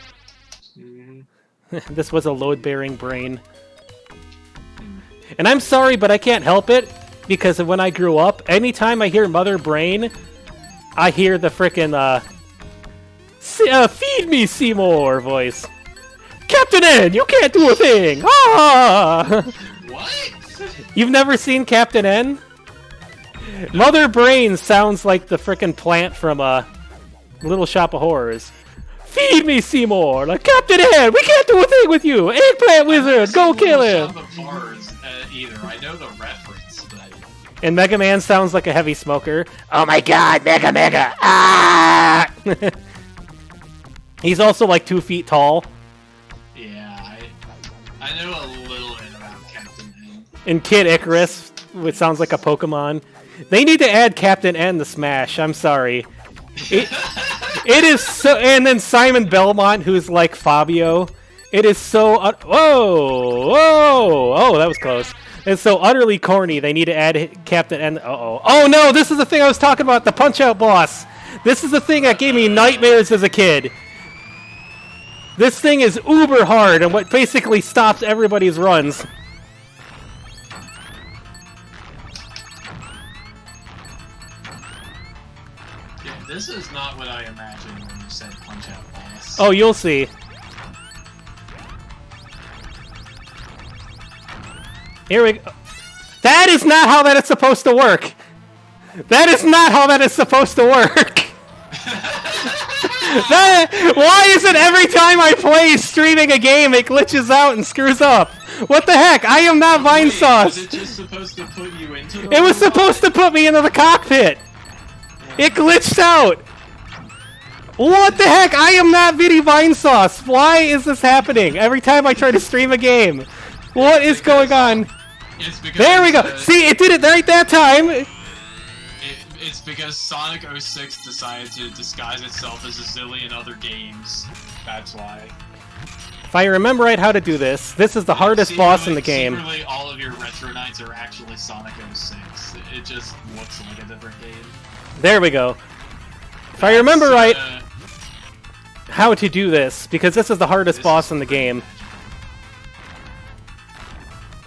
Speaker 1: This was a load-bearing brain. And I'm sorry, but I can't help it, because when I grew up, anytime I hear Mother Brain, I hear the frickin' feed me, Seymour voice. Captain N, you can't do a thing! Ah!
Speaker 2: What?
Speaker 1: You've never seen Captain N? Mother Brain sounds like the frickin' plant from Little Shop of Horrors. Feed me, Seymour! Like, Captain N, we can't do a thing with you! Eggplant Wizard, go kill him!
Speaker 2: Either. I know the reference, but...
Speaker 1: And Mega Man sounds like a heavy smoker. Oh my god, Mega! Ah! He's also like 2 feet tall.
Speaker 2: Yeah, I know a little bit about Captain N.
Speaker 1: And Kid Icarus, which sounds like a Pokemon. They need to add Captain N to Smash, I'm sorry. It is so... And then Simon Belmont, who's like Fabio. It is so... Whoa! Whoa! Oh, that was close. It's so utterly corny, they need to add Captain N... Uh-oh. Oh no, this is the thing I was talking about, the Punch-Out boss! This is the thing that gave me nightmares as a kid. This thing is uber hard, and what basically stops everybody's runs.
Speaker 2: Yeah, this is not what I imagined when you said Punch-Out boss.
Speaker 1: Oh, you'll see. Here we go. That is not how that is supposed to work. That is not how that is supposed to work. Why is it every time I play streaming a game, it glitches out and screws up? What the heck? I am not Vine Sauce.
Speaker 2: Was it just supposed to put you into the...
Speaker 1: It was supposed to put me into the cockpit. It glitched out. What the heck? I am not Viddy Vine Sauce. Why is this happening every time I try to stream a game? What is going on? There we go. See, it did it right that time.
Speaker 2: It's because Sonic 06 decided to disguise itself as a zillion other games. That's why.
Speaker 1: If I remember right how to do this, this is the hardest boss in the game.
Speaker 2: Secretly, all of your Retro Knights are actually Sonic 06. It just looks like a different game.
Speaker 1: There we go. If I remember right how to do this, because this is the hardest boss in the game.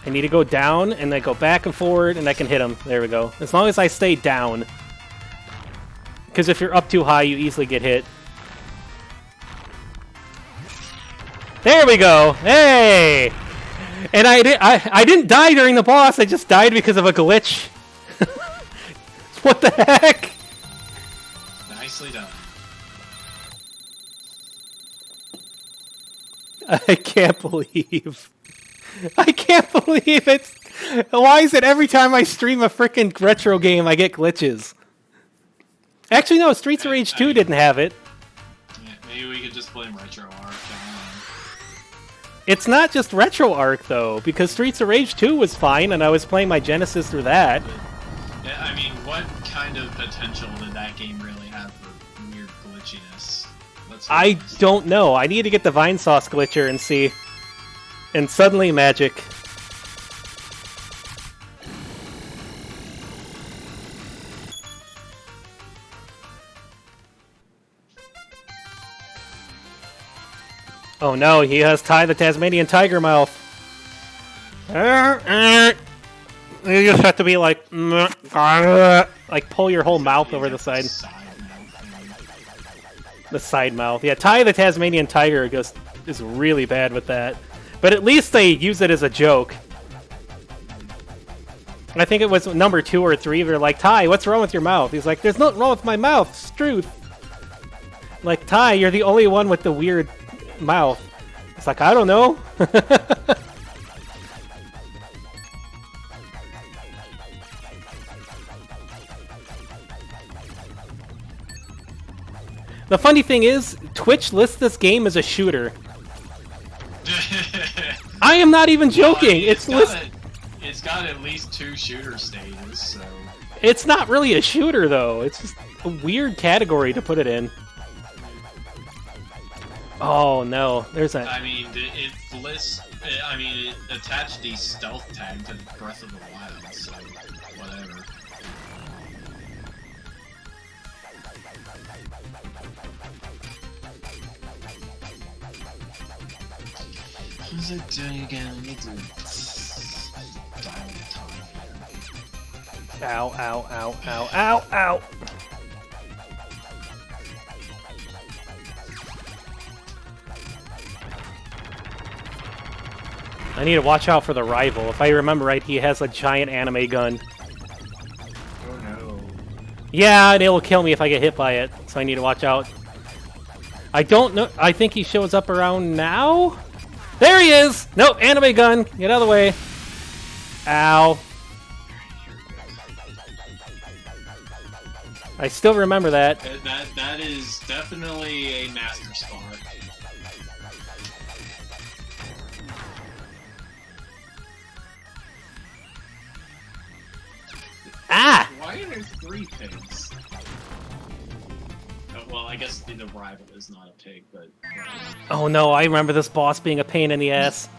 Speaker 1: I need to go down, and then go back and forward, and I can hit him. There we go. As long as I stay down. Because if you're up too high, you easily get hit. There we go! Hey! And I didn't die during the boss, I just died because of a glitch. What the heck?
Speaker 2: Nicely done.
Speaker 1: I can't believe it's... Why is it every time I stream a frickin' retro game I get glitches? Actually, no, Streets of Rage 2 didn't have it.
Speaker 2: Yeah, maybe we could just blame RetroArch.
Speaker 1: It's not just RetroArch, though, because Streets of Rage 2 was fine, and I was playing my Genesis through that.
Speaker 2: Yeah, I mean, what kind of potential did that game really have for weird glitchiness?
Speaker 1: I don't know. I need to get the Vine Sauce glitcher and see. And suddenly, magic. Oh no, he has Ty the Tasmanian Tiger mouth. You just have to be like pull your whole mouth over the side. The side mouth. Yeah, Ty the Tasmanian Tiger is really bad with that. But at least they use it as a joke. I think it was number 2 or 3. They're like, Ty, what's wrong with your mouth? He's like, there's nothing wrong with my mouth. It's truth. Like, Ty, you're the only one with the weird mouth. It's like, I don't know. The funny thing is, Twitch lists this game as a shooter. I am not even joking.
Speaker 2: Well, I mean,
Speaker 1: it's
Speaker 2: it's got at least 2 shooter stages, so...
Speaker 1: It's not really a shooter, though. It's just a weird category to put it in. Oh, no. There's a...
Speaker 2: I mean, it attached the stealth tag to Breath of the Wild, so whatever. What's it doing again?
Speaker 1: Ow, ow, ow, ow, ow, ow! I need to watch out for the rival. If I remember right, he has a giant anime gun.
Speaker 2: Oh no.
Speaker 1: Yeah, and it'll kill me if I get hit by it, so I need to watch out. I don't know. I think he shows up around now? There he is! Nope, anime gun. Get out of the way. Ow. I still remember that.
Speaker 2: That is definitely a master spot.
Speaker 1: Ah!
Speaker 2: Why are there 3 pigs? Oh, well, I guess the rival is not a pig, but...
Speaker 1: Oh no, I remember this boss being a pain in the ass.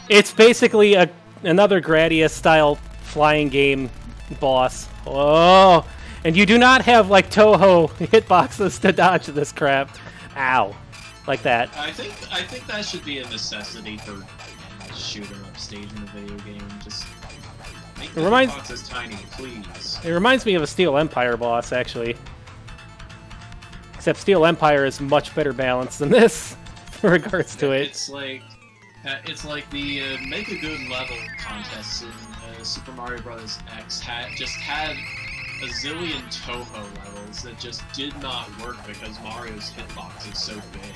Speaker 1: It's basically another Gradius-style flying game boss. Oh! And you do not have, like, Toho hitboxes to dodge this crap. Ow. Like that.
Speaker 2: I think that should be a necessity for shooter-up stage in a video game. Just make the hitboxes tiny, please.
Speaker 1: It reminds me of a Steel Empire boss, actually. Except Steel Empire is much better balanced than this, in regards to it.
Speaker 2: It's like the Make a Good Level contests in Super Mario Bros. X had a zillion Toho levels that just did not work because Mario's hitbox is so big.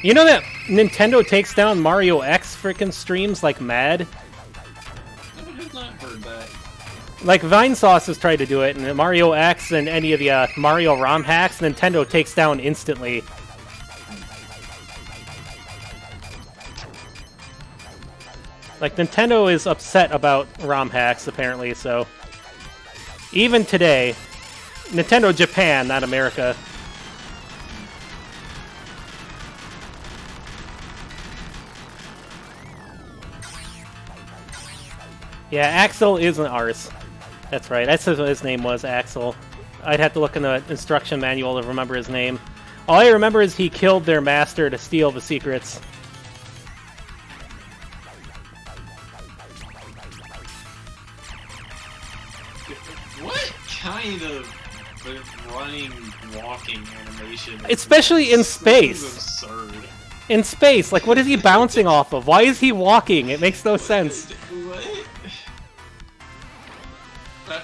Speaker 1: You know that Nintendo takes down Mario X frickin' streams like mad?
Speaker 2: I have not heard that.
Speaker 1: Like, Vine Sauce has tried to do it, and Mario X and any of the Mario ROM hacks, Nintendo takes down instantly. Like, Nintendo is upset about ROM hacks, apparently, so... Even today, Nintendo Japan, not America. Yeah, Axel isn't ours. That's right, that's what his name was, Axel. I'd have to look in the instruction manual to remember his name. All I remember is he killed their master to steal the secrets.
Speaker 2: running, walking animation.
Speaker 1: Especially in space.
Speaker 2: Absurd.
Speaker 1: In space, like, what is he bouncing off of? Why is he walking? It makes no sense.
Speaker 2: What?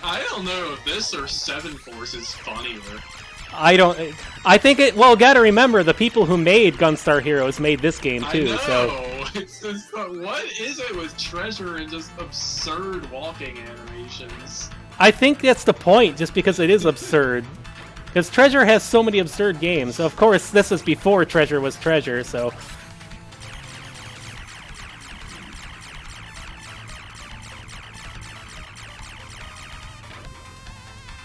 Speaker 2: I don't know if this or Seven Force is funnier.
Speaker 1: I think it. Well, gotta remember the people who made Gunstar Heroes made this game too.
Speaker 2: I know.
Speaker 1: So
Speaker 2: It's just, what is it with Treasure and just absurd walking animations?
Speaker 1: I think that's the point, just because it is absurd. Because Treasure has so many absurd games. Of course, this was before Treasure was Treasure, so.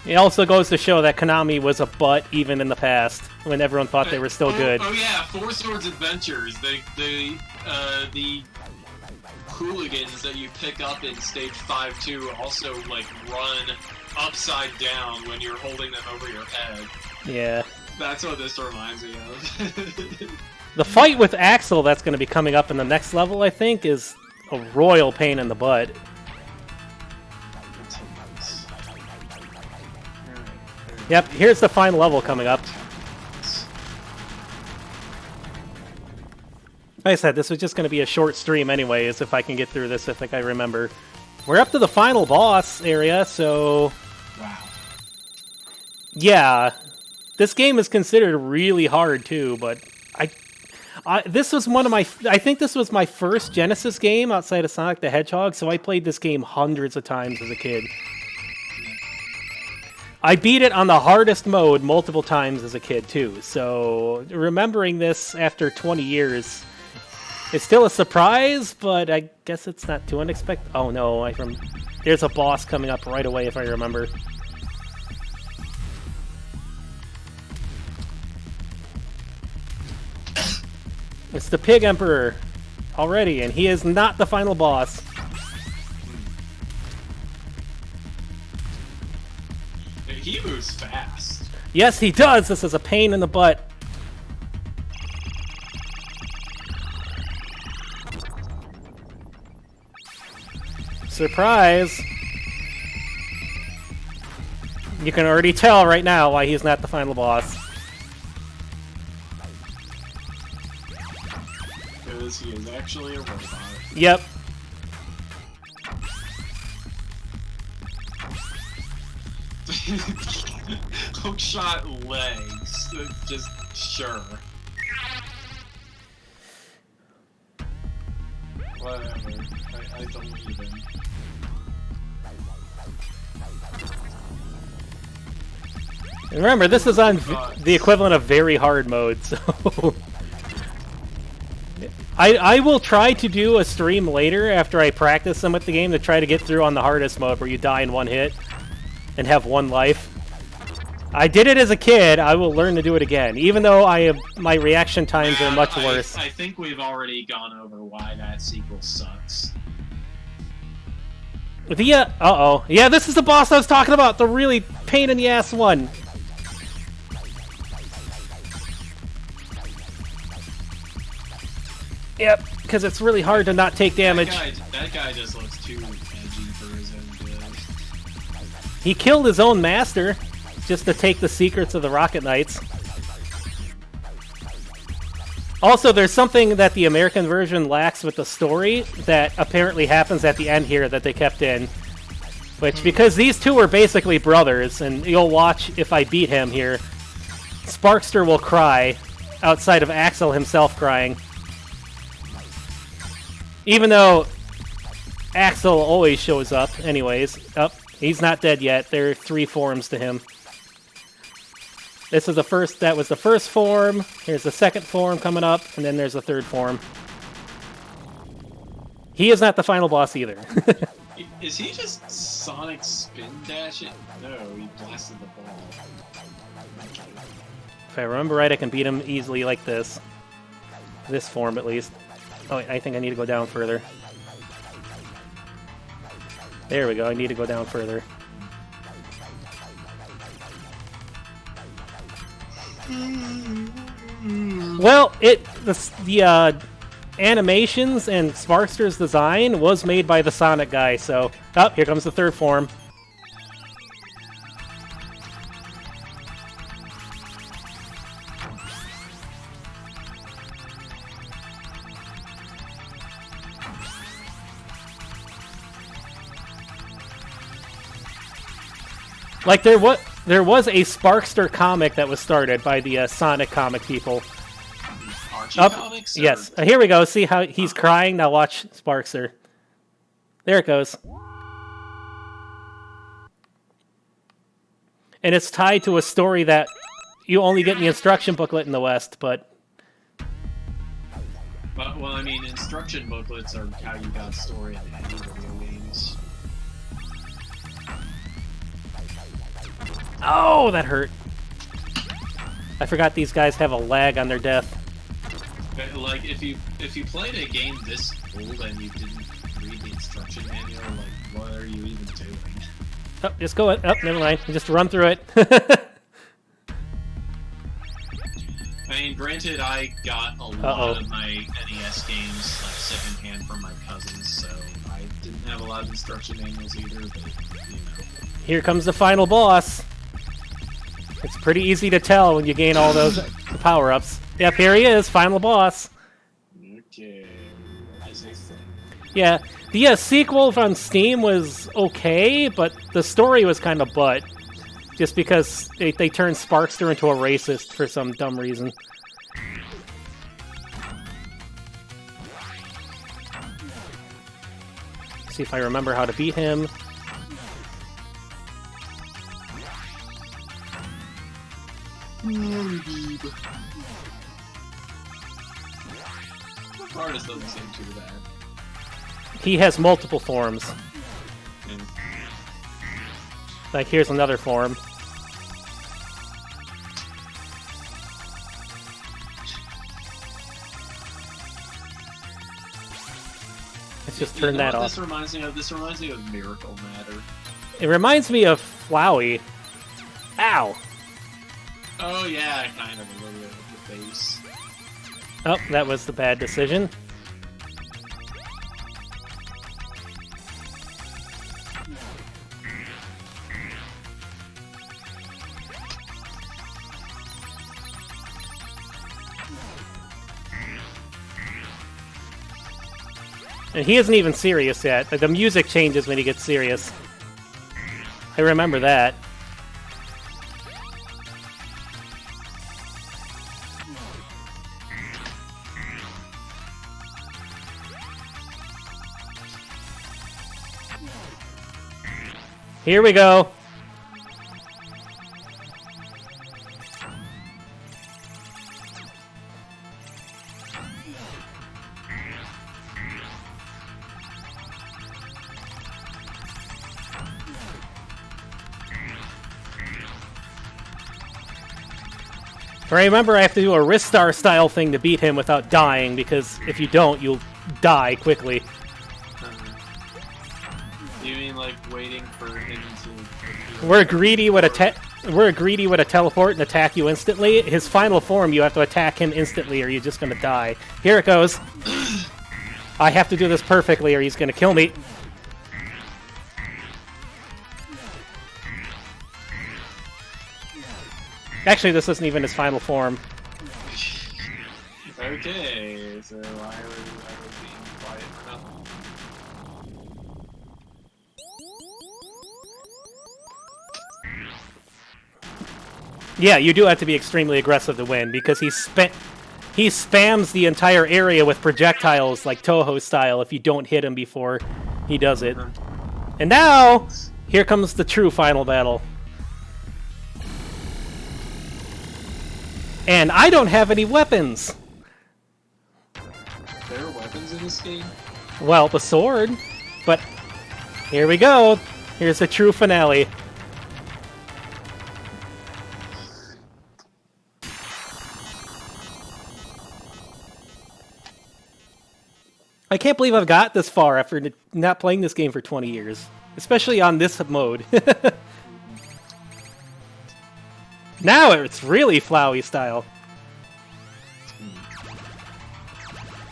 Speaker 1: It also goes to show that Konami was a butt even in the past, when everyone thought they were still good.
Speaker 2: Oh yeah, Four Swords Adventures. The hooligans that you pick up in Stage 5-2 also, like, run upside down when you're holding them over your head.
Speaker 1: Yeah.
Speaker 2: That's what this reminds me of.
Speaker 1: The fight with Axel that's going to be coming up in the next level, I think, is a royal pain in the butt. Yep, here's the final level coming up. Like I said, this was just going to be a short stream anyways, if I can get through this, I think I remember. We're up to the final boss area, so...
Speaker 2: Wow.
Speaker 1: Yeah. This game is considered really hard, too, but this was one of my... I think this was my first Genesis game outside of Sonic the Hedgehog, so I played this game hundreds of times as a kid. I beat it on the hardest mode multiple times as a kid, too, so remembering this after 20 years... It's still a surprise, but I guess it's not too unexpected. Oh no, there's a boss coming up right away if I remember. It's the Pig Emperor already, and he is not the final boss.
Speaker 2: He moves fast.
Speaker 1: Yes, he does! This is a pain in the butt. Surprise! You can already tell right now why he's not the final boss.
Speaker 2: Because he is actually a robot.
Speaker 1: Yep.
Speaker 2: Hookshot legs. Just sure. Whatever. I don't even.
Speaker 1: And remember, this is on the equivalent of very hard mode, so... I will try to do a stream later after I practice some with the game to try to get through on the hardest mode where you die in one hit and have one life. I did it as a kid, I will learn to do it again, even though my reaction times are much worse.
Speaker 2: I think we've already gone over why that sequel sucks.
Speaker 1: Uh-oh. Yeah, this is the boss I was talking about, the really pain-in-the-ass one. Yep, because it's really hard to not take damage.
Speaker 2: That guy just looks too edgy for his own good.
Speaker 1: He killed his own master just to take the secrets of the Rocket Knights. Also, there's something that the American version lacks with the story that apparently happens at the end here that they kept in. Which, because these two are basically brothers, and you'll watch if I beat him here, Sparkster will cry outside of Axel himself crying. Even though Axel always shows up anyways. Oh, he's not dead yet. There are 3 forms to him. That was the first form. Here's the second form coming up, and then there's the third form. He is not the final boss either.
Speaker 2: Is he just Sonic Spin Dash it? No, he blasted the ball.
Speaker 1: If I remember right, I can beat him easily like this. This form, at least. Oh, wait, I think I need to go down further. There we go, I need to go down further. Well, the animations and Sparkster's design was made by the Sonic guy, so... Oh, here comes the third form. Like there was a Sparkster comic that was started by the Sonic comic people.
Speaker 2: Archie comics? Or...
Speaker 1: Yes. Here we go. See how he's crying? Now watch Sparkster. There it goes. And it's tied to a story that you only get in the instruction booklet in the West, but...
Speaker 2: Well, I mean, instruction booklets are how you got story in any video games.
Speaker 1: Oh, that hurt. I forgot these guys have a lag on their death.
Speaker 2: Like, if you played a game this old and you didn't read the instruction manual, like, what are you even doing?
Speaker 1: Oh, just go it. Oh, never mind. Just run through it.
Speaker 2: I mean, granted, I got a lot of my NES games like secondhand from my cousins, so I didn't have a lot of instruction manuals either, but, you know.
Speaker 1: Here comes the final boss. It's pretty easy to tell when you gain all those power-ups. Yep, here he is, final boss.
Speaker 2: Okay.
Speaker 1: Yeah, the sequel on Steam was okay, but the story was kind of butt. Just because they turned Sparkster into a racist for some dumb reason. See if I remember how to beat him.
Speaker 2: The artist doesn't seem too bad.
Speaker 1: He has multiple forms. Like, here's another form. Let's just turn that off.
Speaker 2: This reminds me of Miracle Matter.
Speaker 1: It reminds me of Flowey. Ow!
Speaker 2: Oh yeah, kind of a little bit of the face.
Speaker 1: Oh, that was the bad decision. And he isn't even serious yet. The music changes when he gets serious. I remember that. Here we go. I remember I have to do a Ristar style thing to beat him without dying, because if you don't, you'll die quickly.
Speaker 2: You mean like waiting for him to...
Speaker 1: Where greedy would teleport and attack you instantly, his final form you have to attack him instantly or you're just gonna die. Here it goes. I have to do this perfectly or he's gonna kill me. Actually, this isn't even his final form.
Speaker 2: Okay, so I was being quiet for nothing.
Speaker 1: Yeah, you do have to be extremely aggressive to win, because he spams the entire area with projectiles like Toho style if you don't hit him before he does it. And now, here comes the true final battle. And I don't have any weapons!
Speaker 2: There are weapons in this game?
Speaker 1: Well, the sword. But here we go. Here's the true finale. I can't believe I've got this far after not playing this game for 20 years. Especially on this mode. Now it's really Flowey style.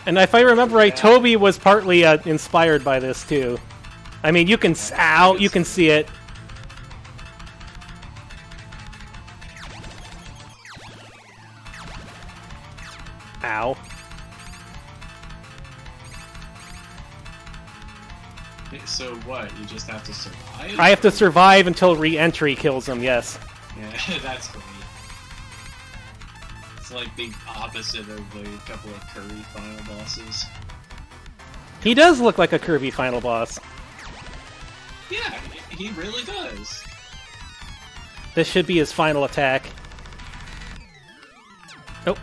Speaker 1: And if I remember right, Toby was partly inspired by this too. I mean, you can you can see it. Ow.
Speaker 2: So what? You just have to survive?
Speaker 1: I have to survive until re-entry kills him, yes.
Speaker 2: Yeah, that's great. It's like the opposite of the couple of Kirby final bosses.
Speaker 1: He does look like a Kirby final boss.
Speaker 2: Yeah, he really does.
Speaker 1: This should be his final attack. Nope.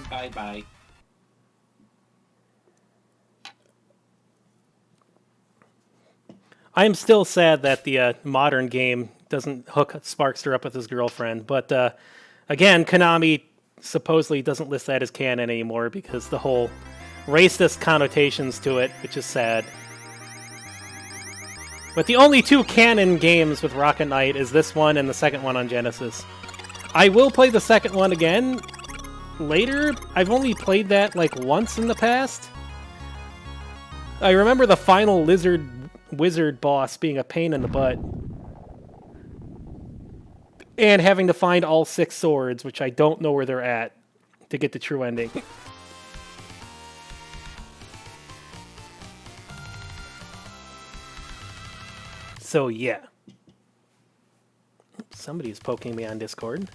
Speaker 2: Bye-bye.
Speaker 1: I'm still sad that the modern game doesn't hook Sparkster up with his girlfriend, but again, Konami supposedly doesn't list that as canon anymore because the whole racist connotations to it, which is sad. But the only two canon games with Rocket Knight is this one and the second one on Genesis. I will play the second one again later. I've only played that like once in the past. I remember the final wizard boss being a pain in the butt. And having to find all 6 swords, which I don't know where they're at, to get the true ending. So, yeah. Somebody's poking me on Discord.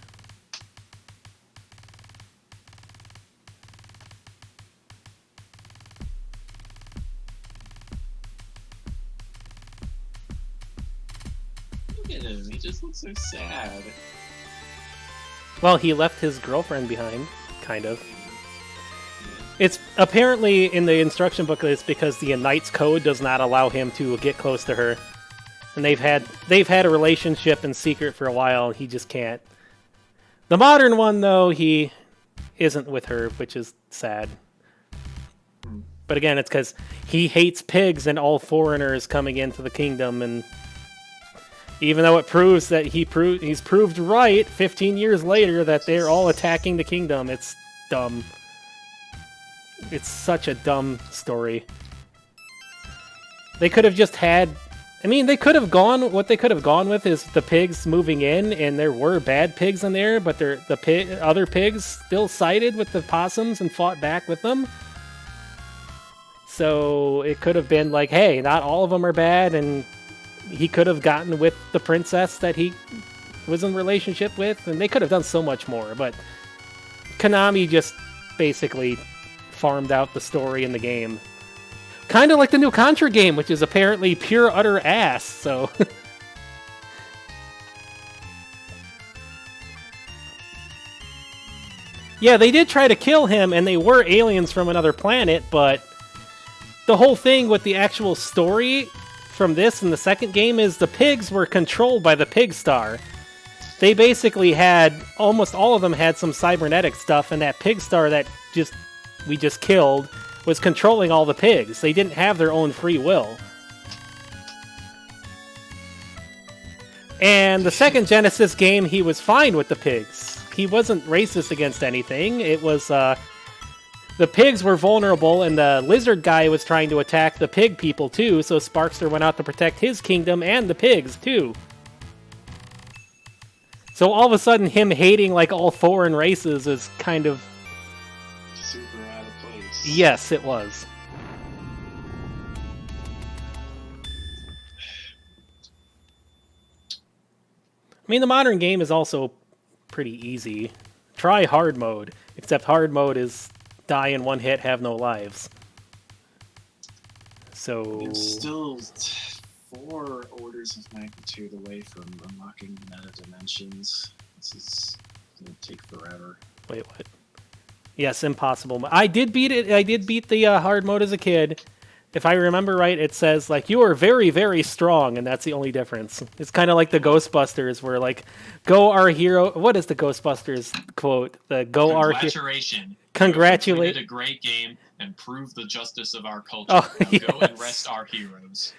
Speaker 2: Look at him, he just looks so sad.
Speaker 1: Well, he left his girlfriend behind, kind of. It's apparently in the instruction booklet, it's because the Knight's Code does not allow him to get close to her. And they've had a relationship in secret for a while, he just can't. The modern one, though, he isn't with her, which is sad. But again, it's because he hates pigs and all foreigners coming into the kingdom, and even though it proves that he's proved right 15 years later that they're all attacking the kingdom, it's dumb. It's such a dumb story. They could have just had... I mean, they could have gone... What they could have gone with is the pigs moving in, and there were bad pigs in there, but other pigs still sided with the possums and fought back with them. So it could have been like, hey, not all of them are bad, and he could have gotten with the princess that he was in relationship with, and they could have done so much more, but Konami just basically farmed out the story in the game. Kind of like the new Contra game, which is apparently pure utter ass, so... Yeah, they did try to kill him, and they were aliens from another planet, but the whole thing with the actual story from this and the second game is the pigs were controlled by the Pig Star. They basically had, almost all of them had some cybernetic stuff, and that Pig Star that we just killed was controlling all the pigs. They didn't have their own free will. And the second Genesis game, he was fine with the pigs. He wasn't racist against anything. It was, the pigs were vulnerable, and the lizard guy was trying to attack the pig people too, so Sparkster went out to protect his kingdom and the pigs too. So all of a sudden, him hating like all foreign races is kind of...
Speaker 2: super out of place.
Speaker 1: Yes, it was. I mean, the modern game is also pretty easy. Try hard mode, except hard mode is die in one hit, have no lives. So...
Speaker 2: It's still 4 orders of magnitude away from unlocking meta dimensions. This is going to take forever.
Speaker 1: Wait, what? Yes, impossible. I did beat it. I did beat the hard mode as a kid. If I remember right, it says, like, you are very, very strong, and that's the only difference. It's kind of like the Ghostbusters, where, like, go our hero... What is the Ghostbusters quote? The go our hero... Congratulate.
Speaker 2: You completed a great game and proved the justice of our culture.
Speaker 1: Oh,
Speaker 2: now
Speaker 1: yes.
Speaker 2: go and rest our heroes.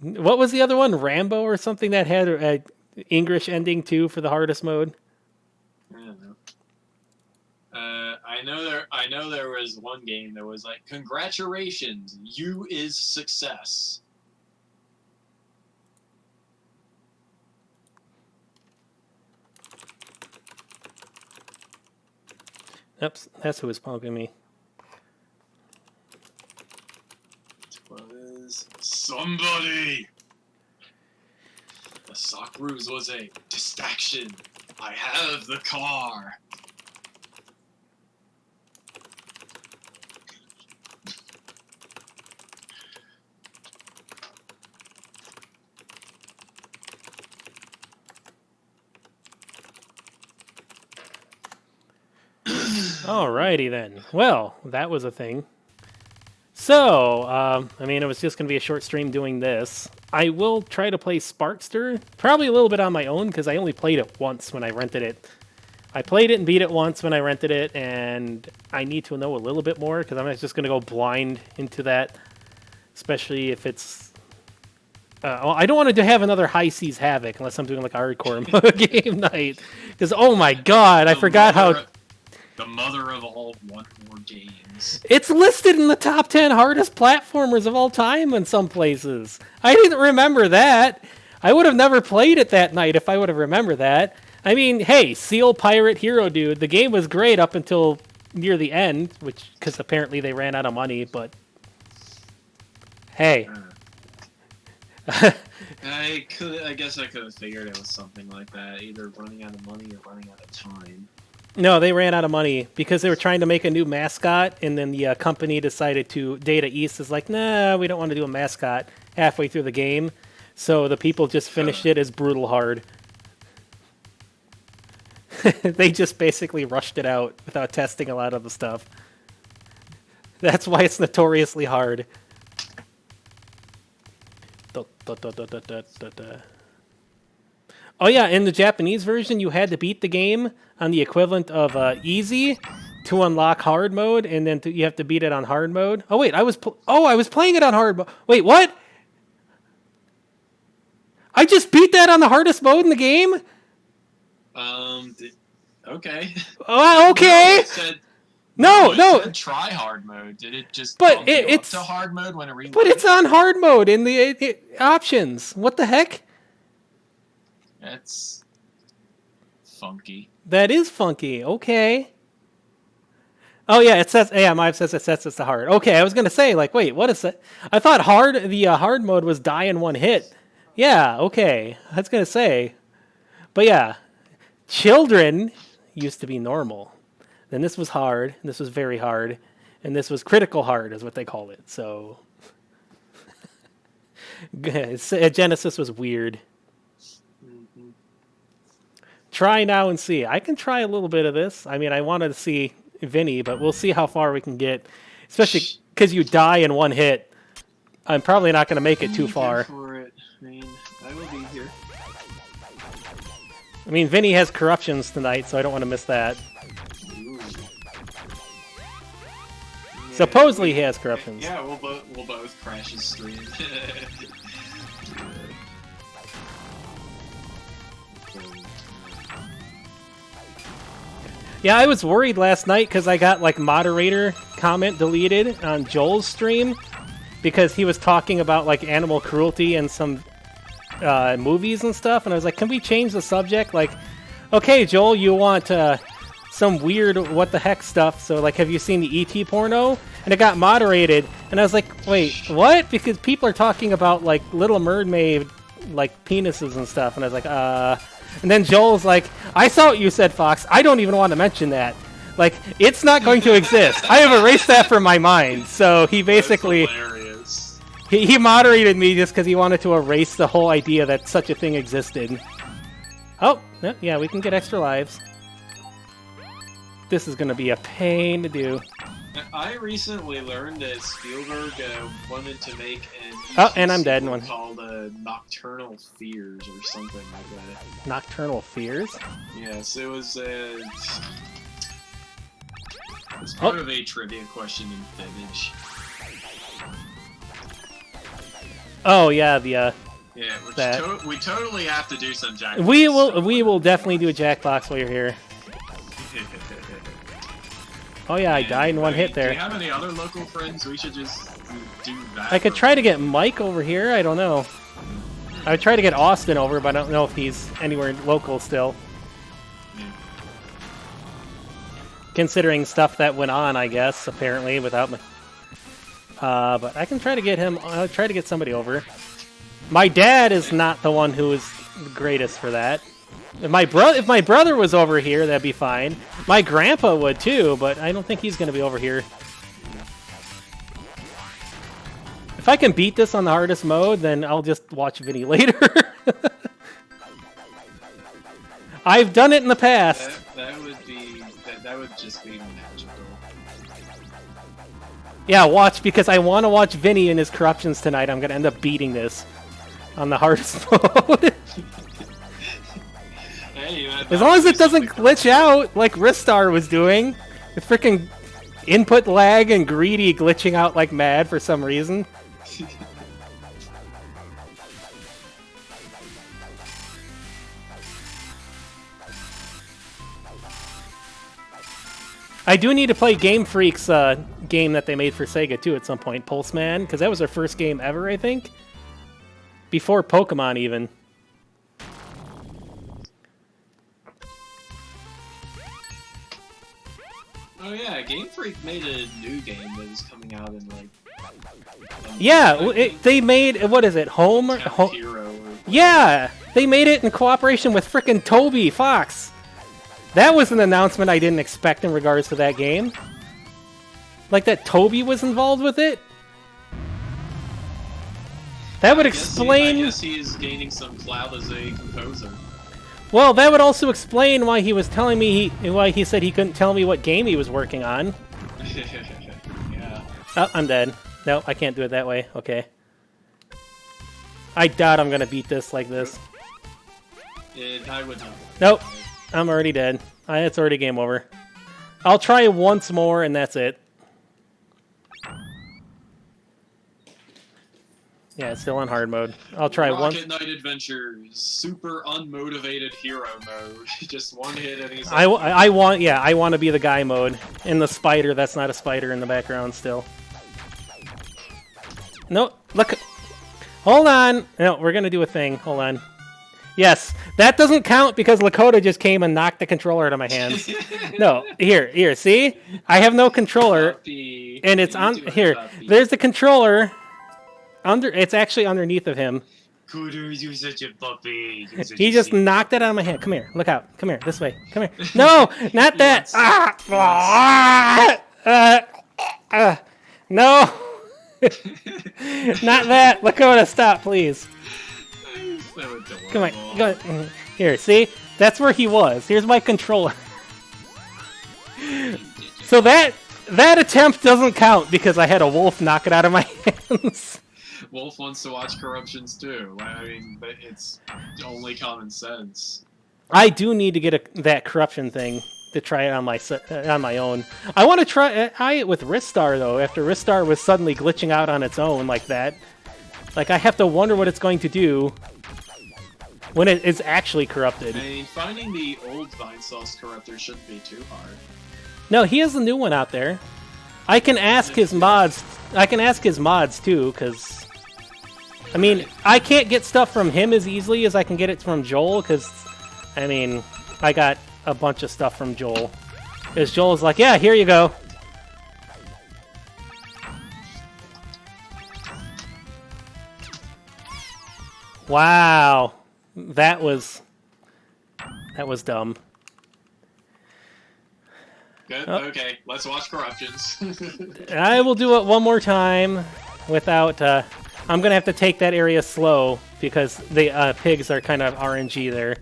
Speaker 1: What was the other one? Rambo or something that had an English ending, too, for the hardest mode?
Speaker 2: I don't know. I know there was one game that was like, congratulations, you is success.
Speaker 1: Oops, that's who was poking me.
Speaker 2: Was somebody. The Socceroos was a distraction. I have the car.
Speaker 1: Alrighty then. Well, that was a thing. So, I mean, it was just going to be a short stream doing this. I will try to play Sparkster, probably a little bit on my own, because I only played it once when I rented it. I played it and beat it once when I rented it, and I need to know a little bit more, because I'm just going to go blind into that, especially if it's... well, I don't want to have another High Seas Havoc, unless I'm doing like a hardcore game night, because, oh my god, I forgot how...
Speaker 2: The mother of all one-more games.
Speaker 1: It's listed in the top 10 hardest platformers of all time in some places. I didn't remember that. I would have never played it that night if I would have remembered that. I mean, hey, Seal Pirate Hero Dude, the game was great up until near the end, which because apparently they ran out of money, but hey.
Speaker 2: I guess I could have figured it was something like that, either running out of money or running out of time.
Speaker 1: No, they ran out of money because they were trying to make a new mascot, and then the company decided to... Data East is like, nah, we don't want to do a mascot halfway through the game. So the people just finished it as brutal hard. They just basically rushed it out without testing a lot of the stuff. That's why it's notoriously hard. Oh yeah, in the Japanese version, you had to beat the game on the equivalent of easy to unlock hard mode, and then you have to beat it on hard mode. Oh wait, I was playing it on hard mode. Wait, what? I just beat that on the hardest mode in the game?
Speaker 2: Okay.
Speaker 1: Okay. No,
Speaker 2: it said try hard mode. Did it just it's to hard mode when it reloaded?
Speaker 1: But it's on hard mode in the options. What the heck?
Speaker 2: That's funky.
Speaker 1: That is funky. Okay. Oh yeah, it says it sets us to hard. Okay, I was gonna say like, wait, what is that? I thought hard mode was die in one hit. Yeah, okay. I was gonna say, but yeah, children used to be normal. Then this was hard. And this was very hard, and this was critical hard, is what they call it. So Genesis was weird. Try now and see. I can try a little bit of this. I mean, I wanted to see Vinny, but we'll see how far we can get. Especially because you die in one hit. I'm probably not going to make it too far.
Speaker 2: For it. I mean, I will be here.
Speaker 1: I mean, Vinny has corruptions tonight, so I don't want to miss that.
Speaker 2: Ooh. Yeah,
Speaker 1: Supposedly he has corruptions.
Speaker 2: Yeah, we'll both crash his stream.
Speaker 1: Yeah, I was worried last night because I got like moderator comment deleted on Joel's stream because he was talking about like animal cruelty and some movies and stuff, and I was like, can we change the subject? Like, okay, Joel, you want some weird what the heck stuff, so like, have you seen the E.T. porno? And it got moderated, and I was like, wait, what? Because people are talking about like Little Mermaid, like penises and stuff, and I was like, And then Joel's like, I saw what you said, Fox. I don't even want to mention that. Like, it's not going to exist. I have erased that from my mind. So he basically... He moderated me just because he wanted to erase the whole idea that such a thing existed. Oh, yeah, we can get extra lives. This is going to be a pain to do.
Speaker 2: I recently learned that Spielberg wanted to make an
Speaker 1: and I'm dead in one
Speaker 2: called Nocturnal Fears or something like that.
Speaker 1: Nocturnal Fears?
Speaker 2: Yes, it was it's part of a trivia question in Fibbage.
Speaker 1: Oh yeah, the
Speaker 2: yeah, we totally have to do some Jackbox.
Speaker 1: We will definitely do a Jackbox while you're here. Oh yeah, I died in one hit there.
Speaker 2: Do you have any other local friends? We should just do that.
Speaker 1: I could try to get Mike over here. I don't know. I would try to get Austin over, but I don't know if he's anywhere local still. considering stuff that went on, I guess, apparently, without me. But I can try to get him, I'll try to get somebody over. My dad is not the one who is the greatest for that. If my brother was over here, that'd be fine. My grandpa would too, but I don't think he's going to be over here. If I can beat this on the hardest mode, then I'll just watch Vinny later. I've done it in the past.
Speaker 2: That would just be magical.
Speaker 1: Yeah, watch, because I want to watch Vinny and his corruptions tonight. I'm going to end up beating this on the hardest mode.
Speaker 2: Hey,
Speaker 1: as long as it doesn't glitch out like Ristar was doing. With freaking input lag and Greedy glitching out like mad for some reason. I do need to play Game Freak's game that they made for Sega too at some point, Pulse Man, because that was their first game ever, I think. Before Pokemon even.
Speaker 2: Oh yeah, Game Freak made a new game that was coming out in like.
Speaker 1: Yeah, they made, what is it, Home?
Speaker 2: Hero.
Speaker 1: Yeah, they made it in cooperation with frickin' Toby Fox. That was an announcement I didn't expect in regards to that game. Like that Toby was involved with it. That would explain.
Speaker 2: I guess he is gaining some clout as a composer.
Speaker 1: Well, that would also explain why he was telling me why he said he couldn't tell me what game he was working on.
Speaker 2: Yeah.
Speaker 1: Oh, I'm dead. No, I can't do it that way. Okay. I doubt I'm gonna beat this like this.
Speaker 2: I would not.
Speaker 1: Nope. I'm already dead. It's already game over. I'll try once more, and that's it. Yeah, it's still on hard mode. I'll try once.
Speaker 2: Rocket Knight Adventures, super unmotivated hero mode. Just one hit and he's.
Speaker 1: I want to be the guy mode. In the spider, that's not a spider in the background still. No, look. Hold on. No, we're gonna do a thing. Hold on. Yes, that doesn't count because Lakota just came and knocked the controller out of my hands. No, here, see? I have no controller,
Speaker 2: Puppy.
Speaker 1: and it's
Speaker 2: You
Speaker 1: on
Speaker 2: do have
Speaker 1: here.
Speaker 2: puppy.
Speaker 1: There's the controller. It's actually underneath of him.
Speaker 2: Kudu, you're such a puppy. You're such
Speaker 1: He
Speaker 2: a
Speaker 1: just
Speaker 2: sweet-
Speaker 1: knocked it out of my hand. Come here, look out. Come here, this way. Come here. No, not that. No. Not that. Lakota, stop, please.
Speaker 2: So adorable.
Speaker 1: Come on. Go. Here, see? That's where he was. Here's my controller. So that attempt doesn't count because I had a wolf knock it out of my hands.
Speaker 2: Wolf wants to watch Corruptions too. I mean, but it's only common sense.
Speaker 1: I do need to get that corruption thing to try it on my own. I want to try it with Ristar though. After Ristar was suddenly glitching out on its own like that, like I have to wonder what it's going to do when it is actually corrupted.
Speaker 2: I mean, finding the old Vine Sauce Corruptor shouldn't be too hard.
Speaker 1: No, he has a new one out there. I can ask his mods. I can ask his mods too, because I mean, I can't get stuff from him as easily as I can get it from Joel, because I mean, I got a bunch of stuff from Joel. Because Joel's like, yeah, here you go. Wow, that was dumb.
Speaker 2: Good.
Speaker 1: Oh.
Speaker 2: Okay, let's watch Corruptions.
Speaker 1: I will do it one more time without. I'm gonna have to take that area slow because the pigs are kind of RNG there.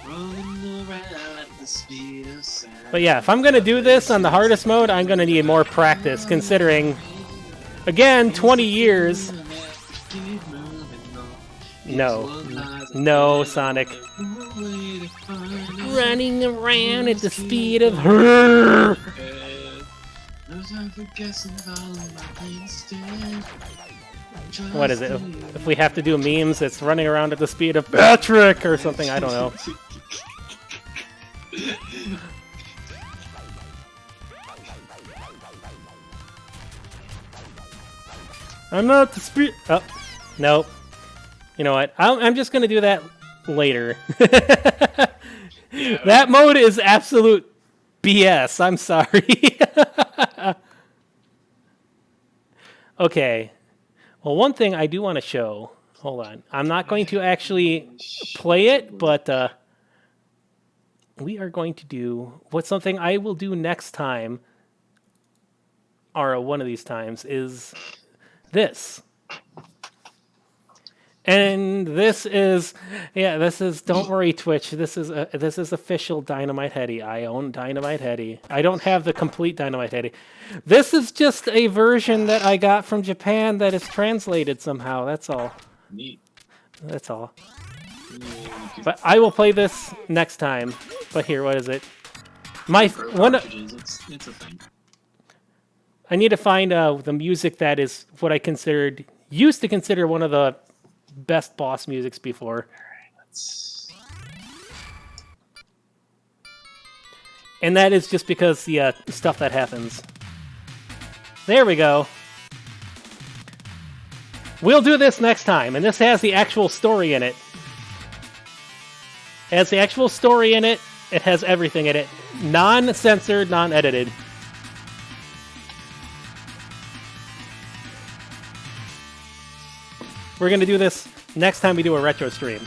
Speaker 2: Running around at the speed of sound.
Speaker 1: But yeah, if I'm gonna do this on the hardest mode, I'm gonna need more practice. Considering, again, 20 years. No, Sonic. Running around at the speed of her. What is it? If we have to do memes, it's running around at the speed of Patrick or something. I don't know. I'm not the speed. Oh, nope. You know what? I'm just gonna do that later.
Speaker 2: Yeah,
Speaker 1: That mode is absolute BS. I'm sorry. Okay. Well, one thing I do want to show. Hold on. I'm not going to actually play it, but we are going to do what's something I will do next time, or one of these times, is this. And this is, don't worry, Twitch. This is official Dynamite Heady. I own Dynamite Heady. I don't have the complete Dynamite Heady. This is just a version that I got from Japan that is translated somehow. That's all.
Speaker 2: Neat.
Speaker 1: That's all. But I will play this next time. But here, what is it?
Speaker 2: It's a thing.
Speaker 1: I need to find the music that is what I used to consider one of the best boss musics before. And that is just because the stuff that happens. There we go. We'll do this next time, and this has the actual story in it. It has the actual story in it. It has everything in it. Non-censored, non-edited. We're going to do this next time we do a retro stream.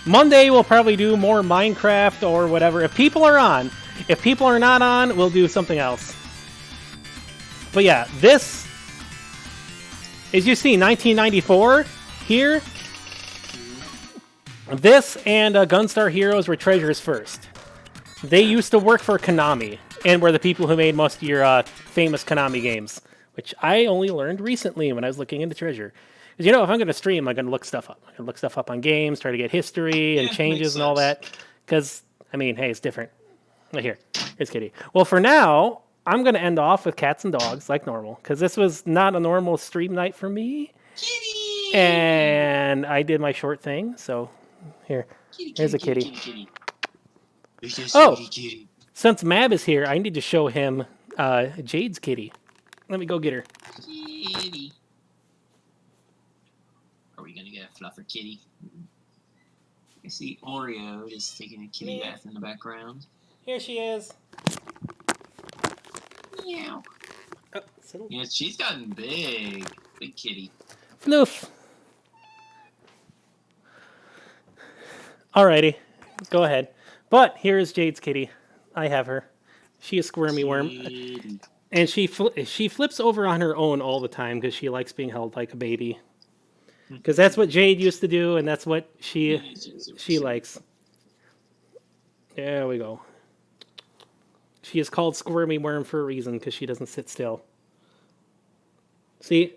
Speaker 1: Monday, we'll probably do more Minecraft or whatever. If people are on. If people are not on, we'll do something else. But yeah, this, as you see, 1994 here. This and Gunstar Heroes were Treasures First. They used to work for Konami and were the people who made most of your famous Konami games, which I only learned recently when I was looking into Treasure. Because, you know, if I'm going to stream, I'm going to look stuff up. I'm going to look stuff up on games, try to get history and changes and all that. Because, I mean, hey, it's different. Right here. Here's Kitty. Well, for now, I'm going to end off with cats and dogs like normal. Because this was not a normal stream night for me.
Speaker 2: Kitty!
Speaker 1: And I did my short thing. So, here. Here's a kitty. Oh! Since Mab is here, I need to show him Jade's kitty. Let me go get her.
Speaker 2: Kitty. Are we gonna get a fluffer kitty? I see Oreo just taking a kitty bath in the background.
Speaker 1: Here she is.
Speaker 2: Meow.
Speaker 1: Oh,
Speaker 2: yeah, she's gotten big. Big kitty.
Speaker 1: Floof. Alrighty. Go ahead. But here is Jade's kitty. I have her. She is Squirmy Worm. And she flips over on her own all the time because she likes being held like a baby. Because that's what Jade used to do, and that's what she likes. There we go. She is called Squirmy Worm for a reason, because she doesn't sit still. See?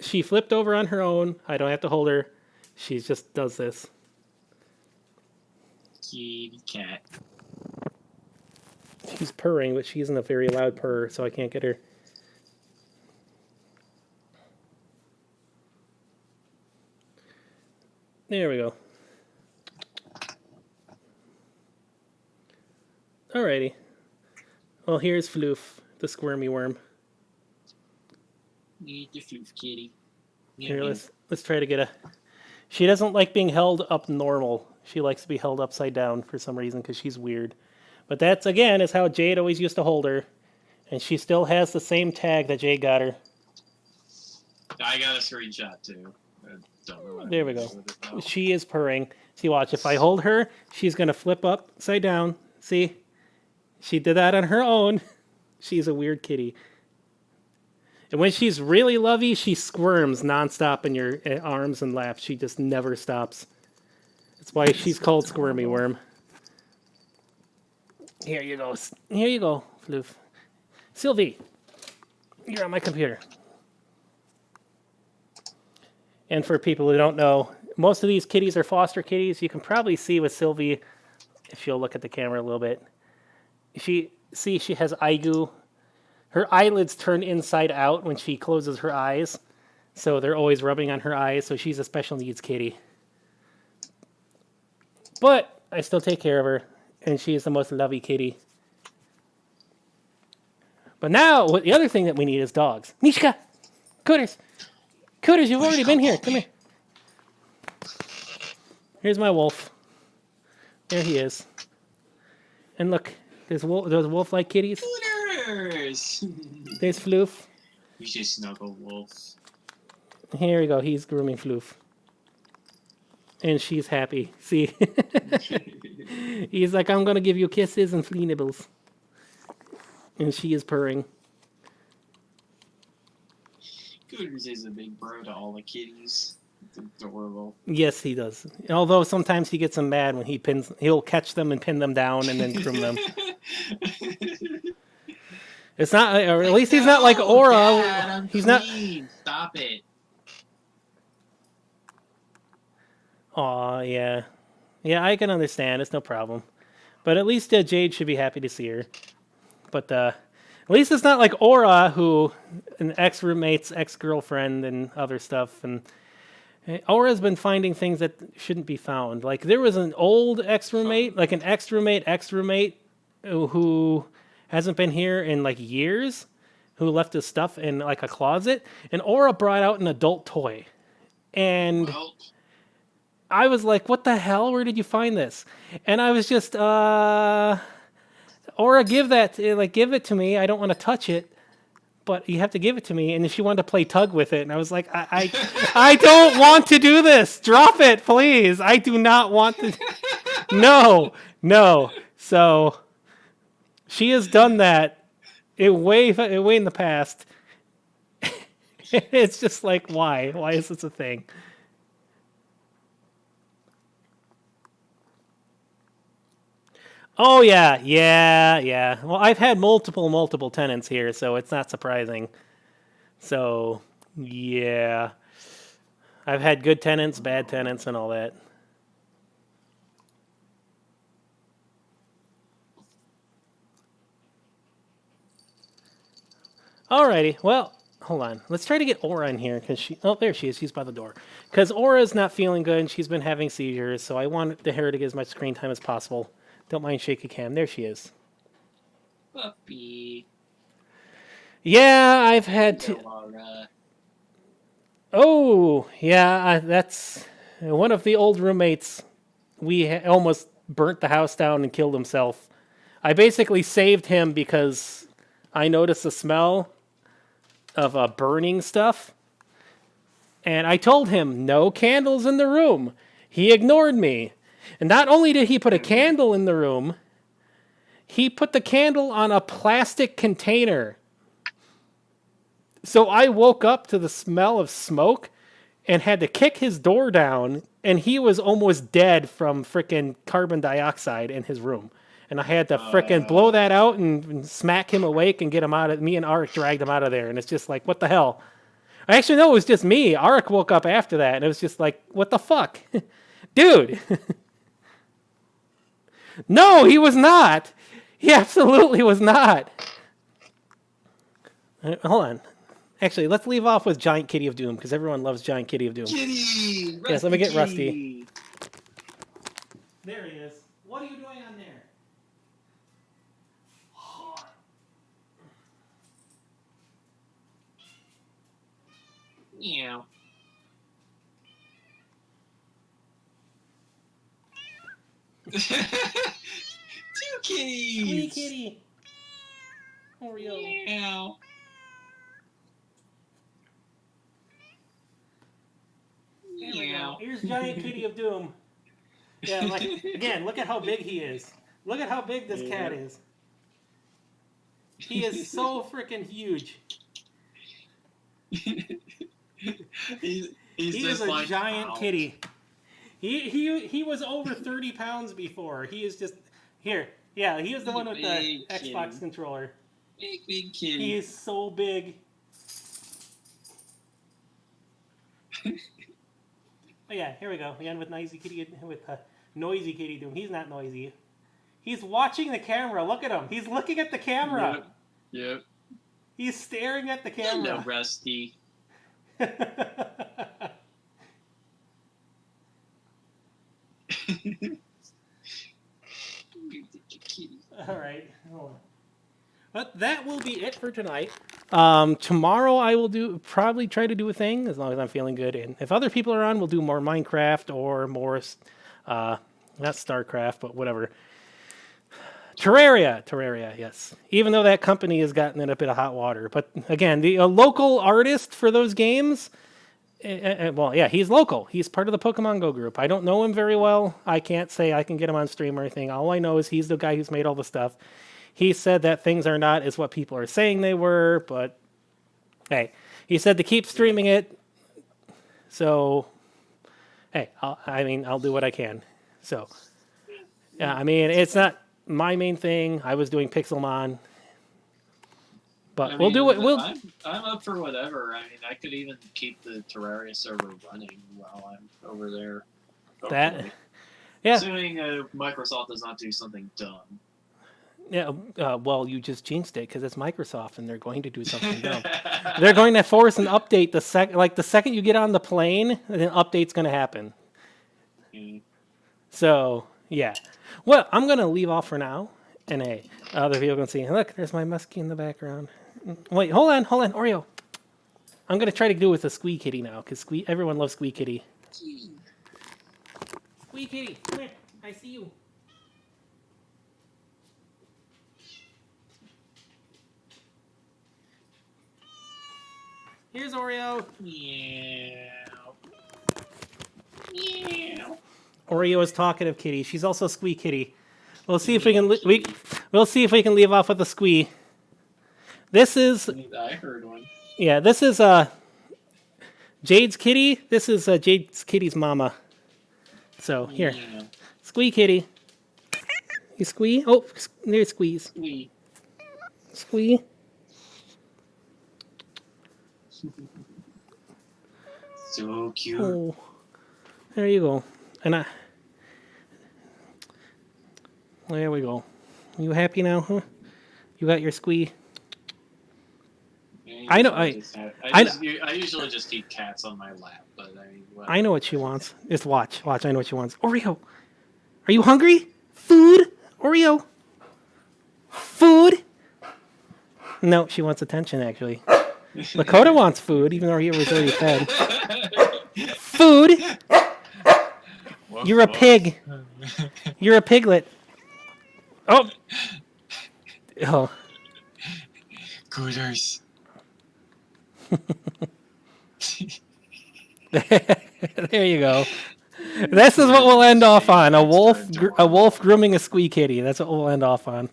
Speaker 1: She flipped over on her own. I don't have to hold her. She just does this.
Speaker 2: Kitty cat.
Speaker 1: She's purring, but she isn't a very loud purr, so I can't get her. There we go. Alrighty. Well, here's Floof, the Squirmy Worm.
Speaker 2: Need the Floof kitty.
Speaker 1: Here, let's try to get a... She doesn't like being held up normal. She likes to be held upside down for some reason because she's weird. But that's, again, is how Jade always used to hold her. And she still has the same tag that Jade got her.
Speaker 2: I got a screenshot, too. Don't know
Speaker 1: there we go. She is purring. See, watch. If I hold her, she's going to flip upside down. See? She did that on her own. She's a weird kitty. And when she's really lovey, she squirms nonstop in your arms and laps. She just never stops. That's why she's called Squirmy Worm. Here you go. Here you go, Floof. Sylvie, you're on my computer. And for people who don't know, most of these kitties are foster kitties. You can probably see with Sylvie, if you'll look at the camera a little bit. She has eye goo. Her eyelids turn inside out when she closes her eyes. So they're always rubbing on her eyes. So she's a special needs kitty. But I still take care of her. And she is the most lovey kitty. But now, the other thing that we need is dogs. Mishka! Cooters! Cooters, you've already been here. Come here. Here's my wolf. There he is. And look, There's wolf-like kitties.
Speaker 2: Scooters!
Speaker 1: There's Floof.
Speaker 2: You should snuggle wolf.
Speaker 1: Here we go. He's grooming Floof. And she's happy. See? He's like, I'm going to give you kisses and flea nibbles. And she is purring.
Speaker 2: Scooters is a big bro to all the kitties. It's adorable.
Speaker 1: Yes, he does. Although sometimes he gets them mad when he'll catch them and pin them down and then groom them. It's not, or at least he's not like Aura.
Speaker 2: Dad,
Speaker 1: he's not.
Speaker 2: Stop it.
Speaker 1: Aw, yeah. Yeah, I can understand. It's no problem. But at least Jade should be happy to see her. But at least it's not like Aura, who an ex-roommate's ex-girlfriend and other stuff. And Aura's been finding things that shouldn't be found. Like there was an old ex-roommate, like an ex-roommate who hasn't been here in like years, who left his stuff in like a closet. And Aura brought out an adult toy. And I was like, what the hell? Where did you find this? And I was just, Aura, give it to me. I don't want to touch it, but you have to give it to me. And she wanted to play tug with it. And I was like, I don't want to do this. Drop it, please. I do not want to. No. So she has done that way in the past. It's just like, why? Why is this a thing? Oh, yeah. Well, I've had multiple tenants here, so it's not surprising. So, yeah. I've had good tenants, bad tenants, and all that. Alrighty, well, hold on. Let's try to get Aura in here, because she... Oh, there she is. She's by the door. Because Aura's not feeling good, and she's been having seizures, so I want her to get as much screen time as possible. Don't mind shaky cam. There she is.
Speaker 2: Puppy.
Speaker 1: Yeah, I've had to... Oh, yeah, that's... One of the old roommates, we almost burnt the house down and killed himself. I basically saved him because I noticed the smell of burning stuff. And I told him, no candles in the room. He ignored me. And not only did he put a candle in the room, he put the candle on a plastic container. So I woke up to the smell of smoke and had to kick his door down, and he was almost dead from frickin' carbon dioxide in his room. And I had to frickin' blow that out and smack him awake and get him out of... Me and Arik dragged him out of there, and it's just like, what the hell? Actually, no, it was just me. Arik woke up after that, and it was just like, what the fuck? Dude! No, he was not. He absolutely was not. Hold on. Actually, let's leave off with Giant Kitty of Doom, because everyone loves Giant Kitty of Doom.
Speaker 2: Kitty!
Speaker 1: Yes, let me get Rusty. There he is. What are you doing on there?
Speaker 2: Meow. Two kitties!
Speaker 1: Sweet kitty. Oreo.
Speaker 2: Meow.
Speaker 1: There we go. Here's Giant Kitty of Doom. Yeah, like, again, look at how big he is. Look at how big this cat is. He is so freaking huge.
Speaker 2: He's
Speaker 1: He
Speaker 2: just
Speaker 1: is a
Speaker 2: like,
Speaker 1: giant
Speaker 2: ow.
Speaker 1: kitty. He was over 30 pounds before. He is just... Here. Yeah, he is the one with the
Speaker 2: Big
Speaker 1: Xbox
Speaker 2: kitty.
Speaker 1: controller.
Speaker 2: Big kitty.
Speaker 1: He is so big. Oh yeah, here we go. Again with noisy kitty Doom. He's not noisy. He's watching the camera. Look at him. He's looking at the camera.
Speaker 2: Yep.
Speaker 1: He's staring at the
Speaker 2: Hello,
Speaker 1: camera.
Speaker 2: Rusty.
Speaker 1: All right. Hold on. But that will be it for tonight. Tomorrow I will probably try to do a thing as long as I'm feeling good. And if other people are on, we'll do more Minecraft or more, not StarCraft, but whatever. Terraria, yes. Even though that company has gotten in a bit of hot water. But again, the local artist for those games, well, yeah, he's local. He's part of the Pokemon Go group. I don't know him very well. I can't say I can get him on stream or anything. All I know is he's the guy who's made all the stuff. He said that things are not as what people are saying they were, but hey, he said to keep streaming it. So, hey, I'll do what I can. So, yeah, I mean, it's not my main thing. I was doing Pixelmon. But we'll do it.
Speaker 2: I'm up for whatever. I mean, I could even keep the Terraria server running while I'm over there. Hopefully.
Speaker 1: Yeah.
Speaker 2: Assuming Microsoft does not do something dumb.
Speaker 1: Yeah. Well, you just jinxed it because it's Microsoft, and they're going to do something dumb. They're going to force an update the second you get on the plane, an update's going to happen.
Speaker 2: Mm.
Speaker 1: So yeah. Well, I'm going to leave off for now, and hey, other people can see. Look, there's my muskie in the background. Wait, hold on, Oreo. I'm gonna try to do it with a Squee Kitty now, because everyone loves Squee Kitty. Squee Kitty, come here. I see you. Here's Oreo.
Speaker 2: Meow. Meow.
Speaker 1: Oreo is talkative kitty. She's also Squee Kitty. We'll see if we can we'll see if we can leave off with a Squee. This is.
Speaker 2: I heard one.
Speaker 1: Yeah, this is Jade's kitty. This is Jade's kitty's mama. So here,
Speaker 2: Yeah.
Speaker 1: Squee Kitty. You squee? Oh, there's squeeze.
Speaker 2: Squee.
Speaker 1: Squee.
Speaker 2: So cute.
Speaker 1: Oh, there you go. And there we go. You happy now, huh? You got your squee. I know. I
Speaker 2: usually just keep cats on my lap, but I mean.
Speaker 1: I know what she wants. Just watch. I know what she wants. Oreo, are you hungry? Food, Oreo. Food. No, she wants attention. Actually, Lakota wants food, even though he was already fed. Food. You're a pig. You're a piglet. Oh. Oh.
Speaker 2: Cooters.
Speaker 1: There you go. This is what we'll end off on. A wolf grooming a Squee Kitty. That's what we'll end off on.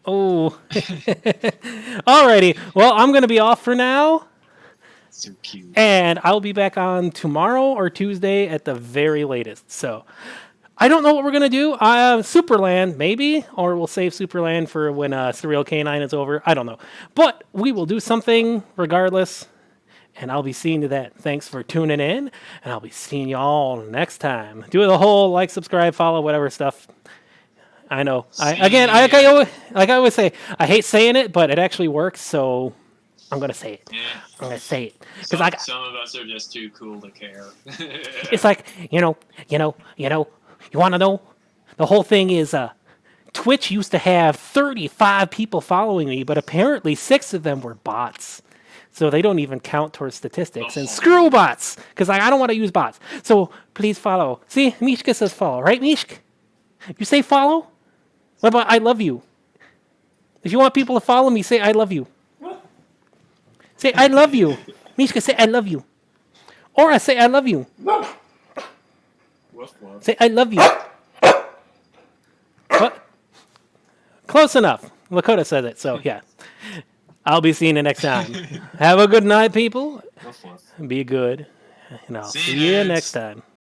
Speaker 1: Oh. Alrighty. Well, I'm going to be off for now.
Speaker 2: So cute.
Speaker 1: And I'll be back on tomorrow or Tuesday at the very latest. So I don't know what we're going to do. Superland, maybe. Or we'll save Superland for when Surreal Canine is over. I don't know. But we will do something regardless. And I'll be seeing to that. Thanks for tuning in. And I'll be seeing you all next time. Do the whole like, subscribe, follow, whatever stuff. I know. Like I always say, I hate saying it, but it actually works. So I'm going to say it.
Speaker 2: Yeah.
Speaker 1: I'm going to say it.
Speaker 2: Some of us are just too cool to care.
Speaker 1: It's like, you want to know? The whole thing is Twitch used to have 35 people following me, but apparently 6 of them were bots. So they don't even count towards statistics. And screw bots, because I don't want to use bots. So please follow. See, Mishka says follow, right, Mishka? You say follow? What about I love you? If you want people to follow me, say I love you. Say I love you. Mishka, say I love you. Or I say I love you.
Speaker 2: Woof, woof.
Speaker 1: Say I love you. What? Close enough. Lakota said it, so yeah. I'll be seeing you next time. Have a good night, people.
Speaker 2: Woof, woof.
Speaker 1: Be good. And I'll
Speaker 2: See
Speaker 1: see
Speaker 2: you,
Speaker 1: you
Speaker 2: nerds.
Speaker 1: next time.